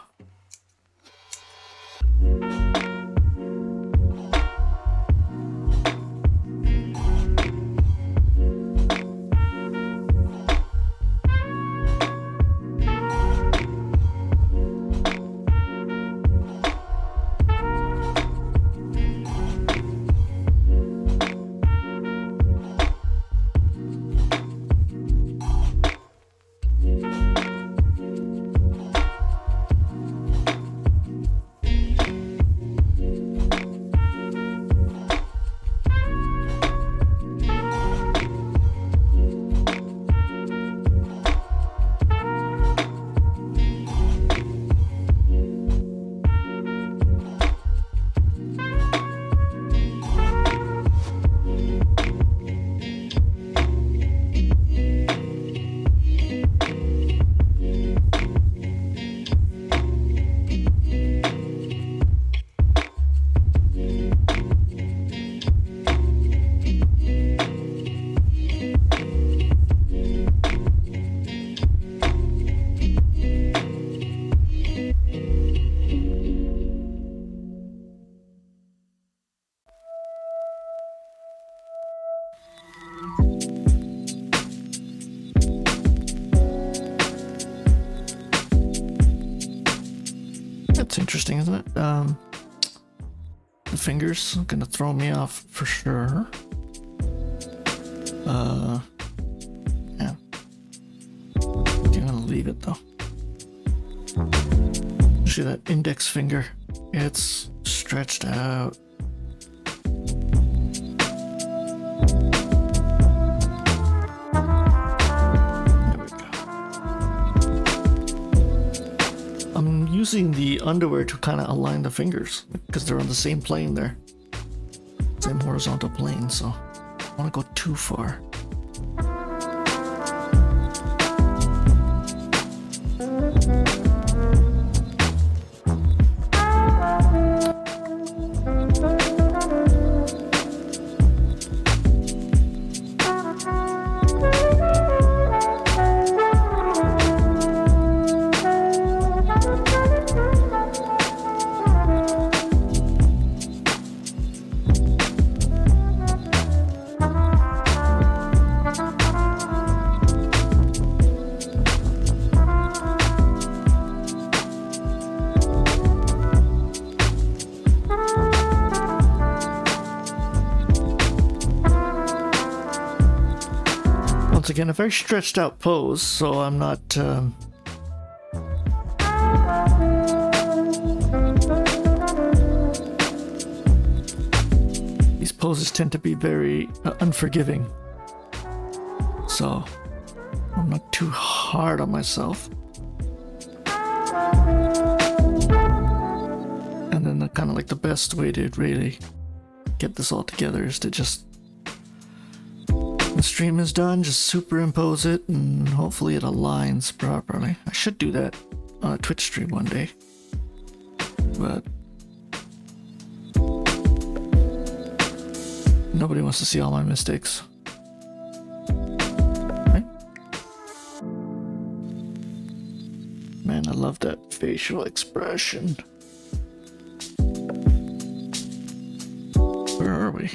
That's interesting, isn't it? The fingers are gonna throw me off for sure. Yeah. I'm gonna leave it though. See that index finger? It's stretched out. I'm using the underwear to kind of align the fingers because they're on the same plane there. Same horizontal plane, so I don't want to go too far. Once again, a very stretched out pose, so I'm not these poses tend to be very unforgiving, so I'm not too hard on myself. And then kind of like the best way to really get this all together is to just, when the stream is done, just superimpose it and hopefully it aligns properly. I should do that on a Twitch stream one day, but nobody wants to see all my mistakes. Right? Man, I love that facial expression. Where are we?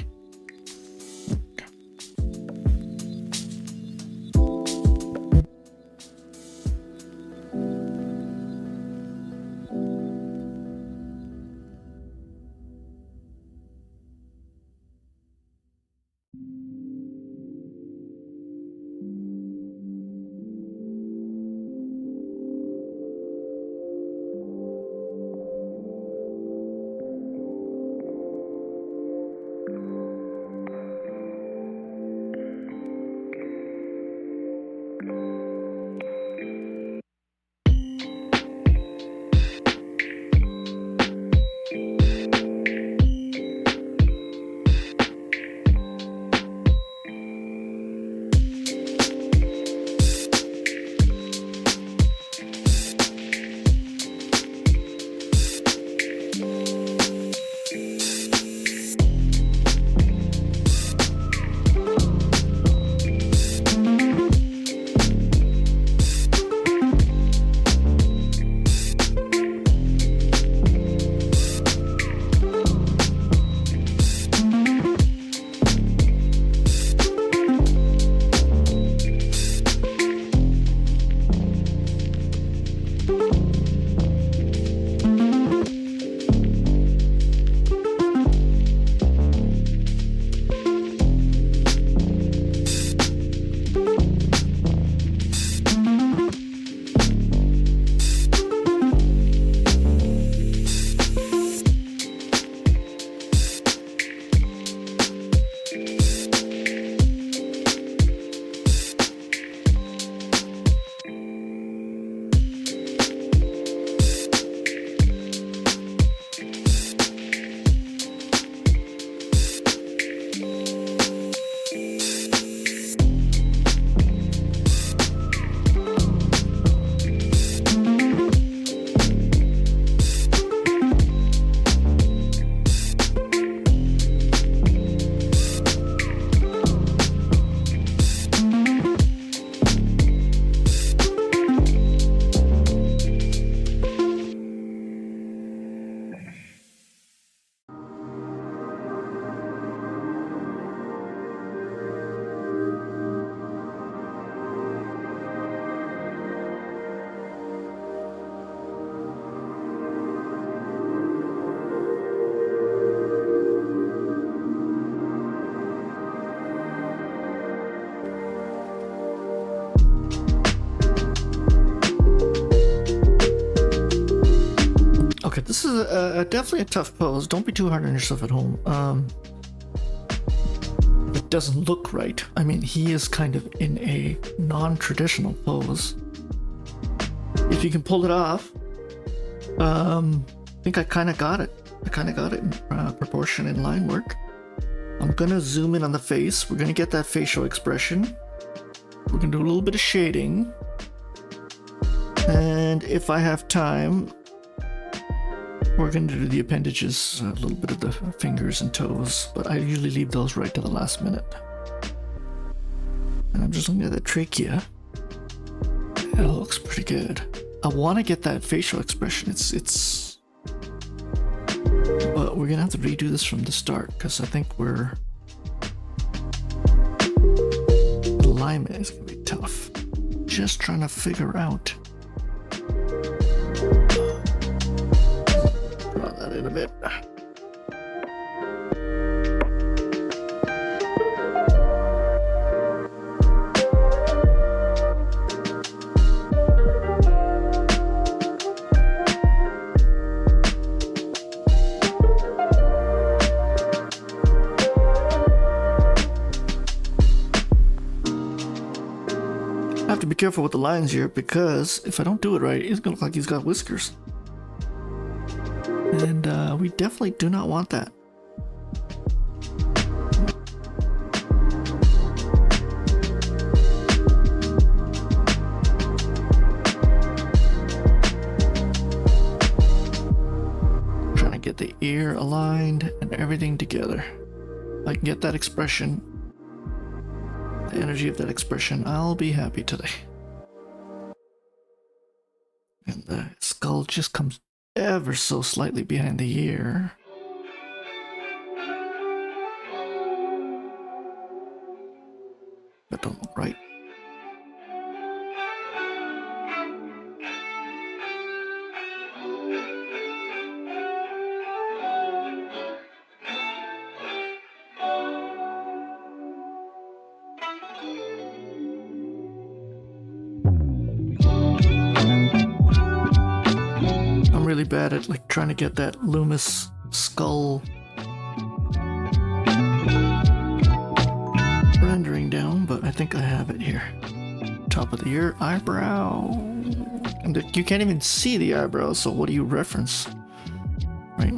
definitely a tough pose. Don't be too hard on yourself at home. It doesn't look right. I mean, he is kind of in a non-traditional pose. If you can pull it off, I think I kind of got it. I kind of got it in proportion and line work. I'm gonna zoom in on the face. We're gonna get that facial expression. We're gonna do a little bit of shading. And if I have time, we're going to do the appendages, a little bit of the fingers and toes, but I usually leave those right to the last minute. And I'm just looking at the trachea. It looks pretty good. I want to get that facial expression. But we're going to have to redo this from the start, because I think the alignment is going to be tough. Just trying to figure out. In a bit. I have to be careful with the lines here, because if I don't do it right, it's gonna look like he's got whiskers. And we definitely do not want that. Trying to get the ear aligned and everything together. If I can get that expression, the energy of that expression, I'll be happy today. And the skull just comes ever so slightly behind the ear. That don't look right. Really bad at like trying to get that Loomis skull rendering down, but I think I have it here. Top of the ear, eyebrow, and you can't even see the eyebrow, so what do you reference, right?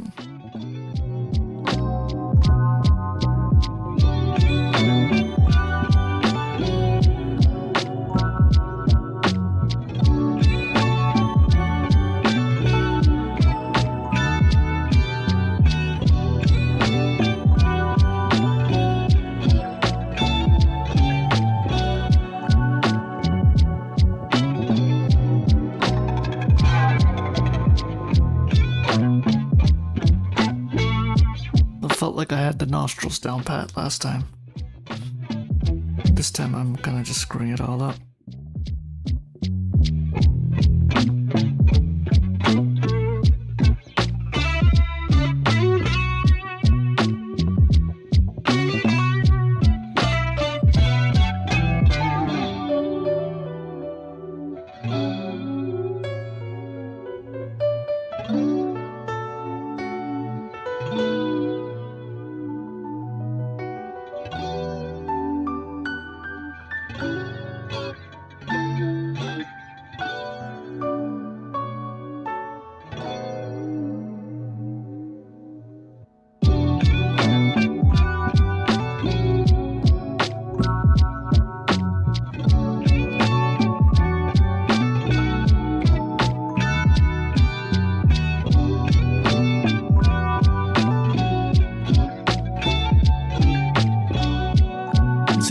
Felt like I had the nostrils down pat last time. This time I'm kind of just screwing it all up.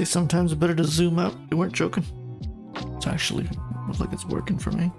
Sometimes it's better to zoom out. You weren't joking. It's actually looks like it's working for me.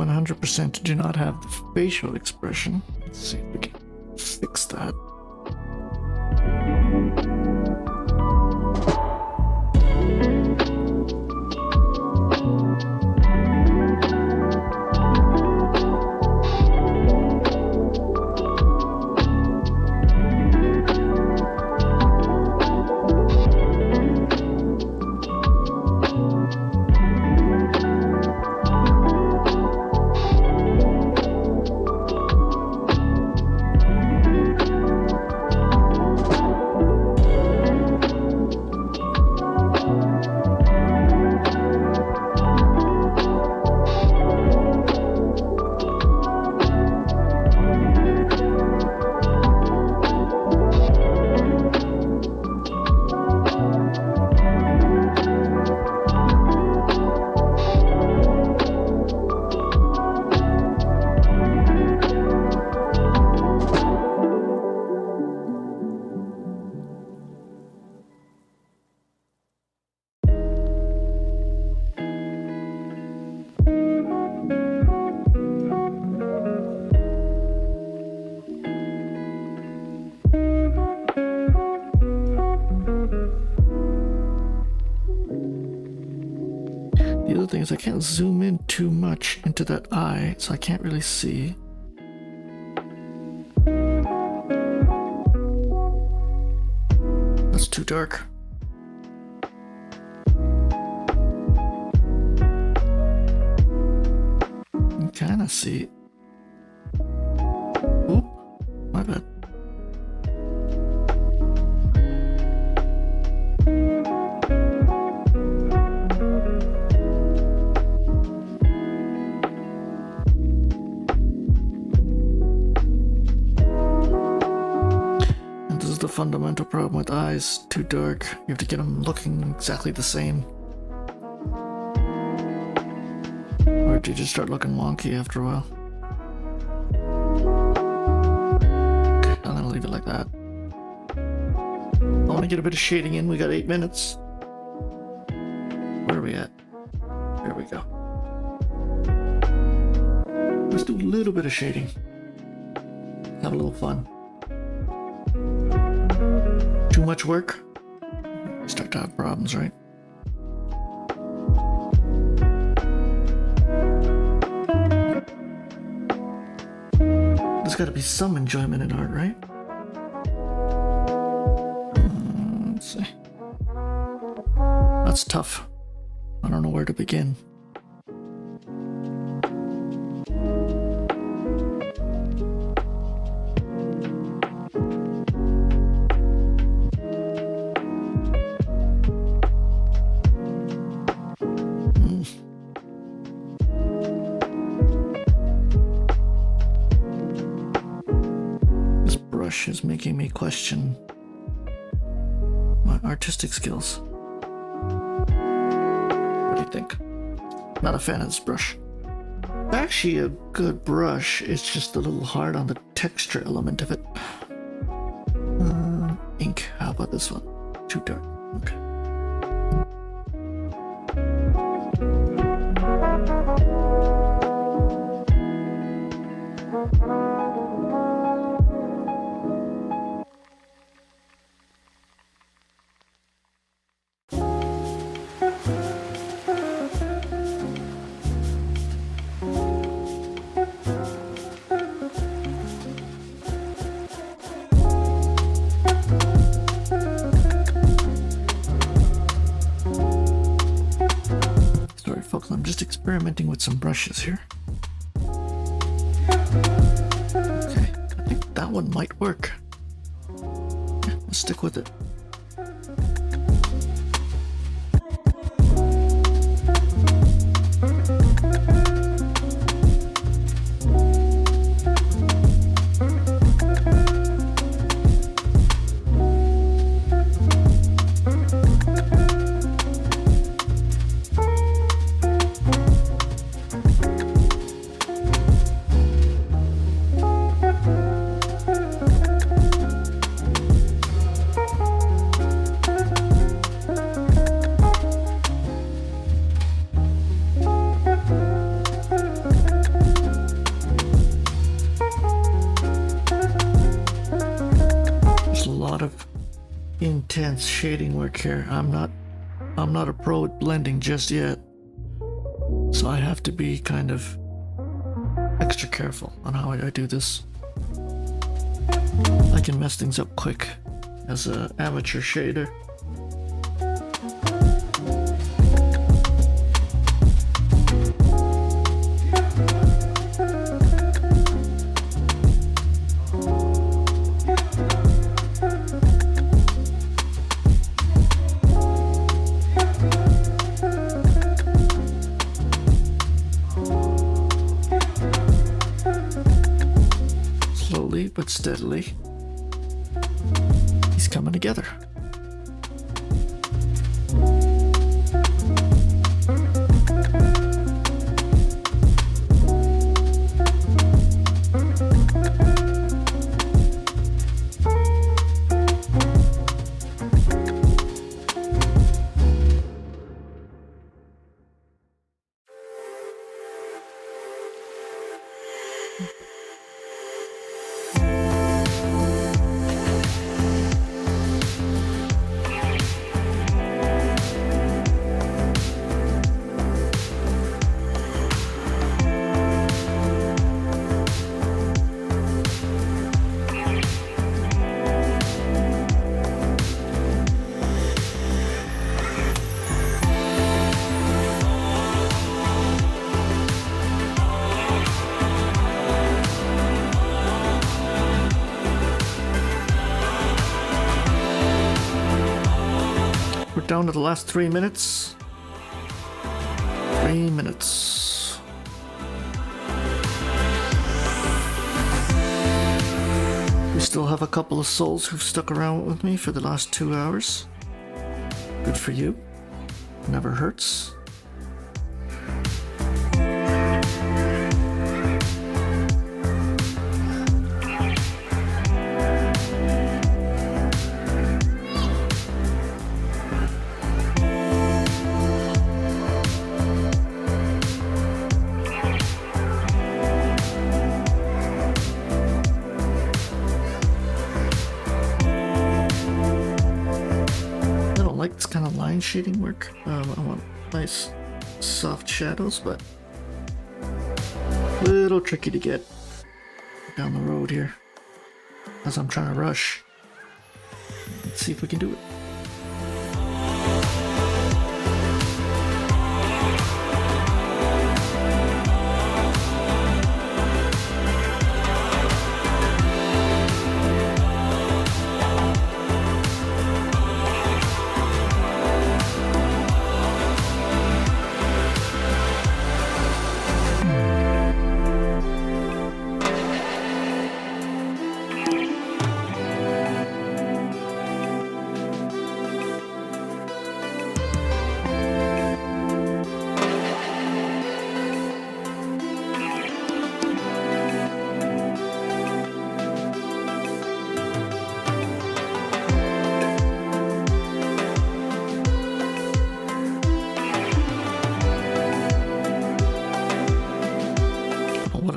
100% do not have the facial expression. Let's see if we can fix that. The other thing is I can't zoom in too much into that eye, so I can't really see. That's too dark. You can kind of see. Oop, my bad. The fundamental problem with eyes, too dark. You have to get them looking exactly the same. Or do you just start looking wonky after a while? Okay, I'm gonna leave it like that. I want to get a bit of shading in. We got 8 minutes. Where are we at? There we go. Let's do a little bit of shading. Have a little fun. Too much work? Start to have problems, right? There's got to be some enjoyment in art, right? Let's see. That's tough. I don't know where to begin. Is making me question my artistic skills. What do you think? Not a fan of this brush. Actually a good brush, it's just a little hard on the texture element of it. Ink, how about this one? Too dark. Okay. I'm just experimenting with some brushes here. Okay, I think that one might work. Yeah, let's stick with it. intense shading work here. I'm not a pro at blending just yet, so I have to be kind of extra careful on how I do this. I can mess things up quick as an amateur shader. But steadily, he's coming together. Down to the last 3 minutes. 3 minutes. We still have a couple of souls who've stuck around with me for the last 2 hours. Good for you. Never hurts. Shading work. I want nice soft shadows, but a little tricky to get down the road here as I'm trying to rush. Let's see if we can do it.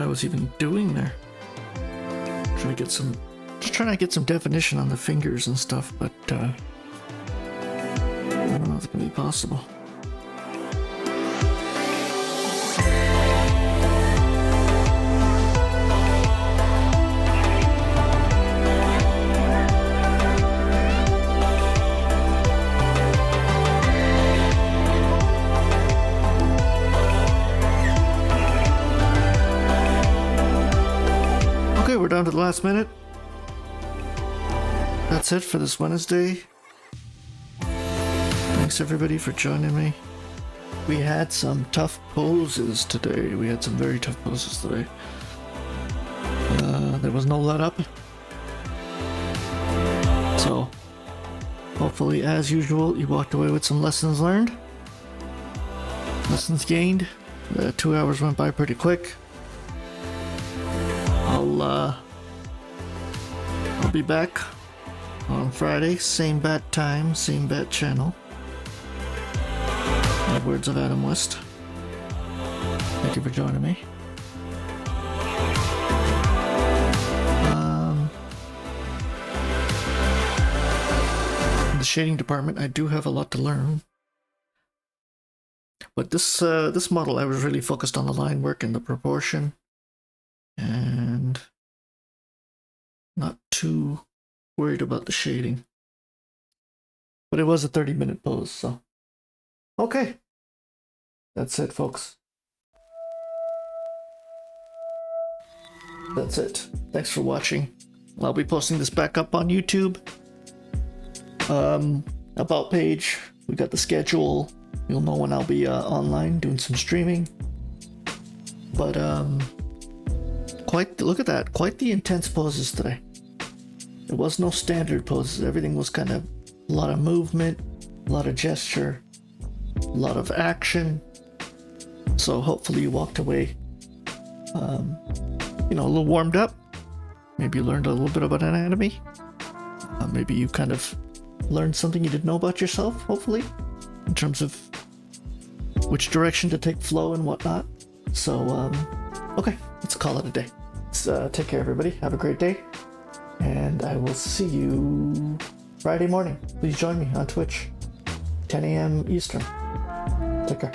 Was even doing there. Trying to get some, just trying to get some definition on the fingers and stuff, but I don't know if it's gonna be possible. We're down to the last minute. That's it for this Wednesday. Thanks everybody for joining me. We had some tough poses today. We had some very tough poses today. There was no let up. So, hopefully, as usual, you walked away with some lessons learned. Lessons gained. The 2 hours went by pretty quick. I'll be back on Friday, same bat time, same bat channel. In the words of Adam West. Thank you for joining me. the shading department, I do have a lot to learn. But this model, I was really focused on the line work and the proportion, and not too worried about the shading. But it was a 30-minute pose, so okay. That's it, folks. That's it. Thanks for watching. I'll be posting this back up on YouTube. About page, we got the schedule. You'll know when I'll be online doing some streaming. But look at that, quite the intense poses today. There was no standard poses. Everything was kind of a lot of movement, a lot of gesture, a lot of action. So hopefully you walked away, you know, a little warmed up. Maybe you learned a little bit about anatomy. Maybe you kind of learned something you didn't know about yourself, hopefully, in terms of which direction to take flow and whatnot. So, okay, let's call it a day. Let's take care, everybody. Have a great day. And I will see you Friday morning. Please join me on Twitch, 10 a.m. Eastern. Take care.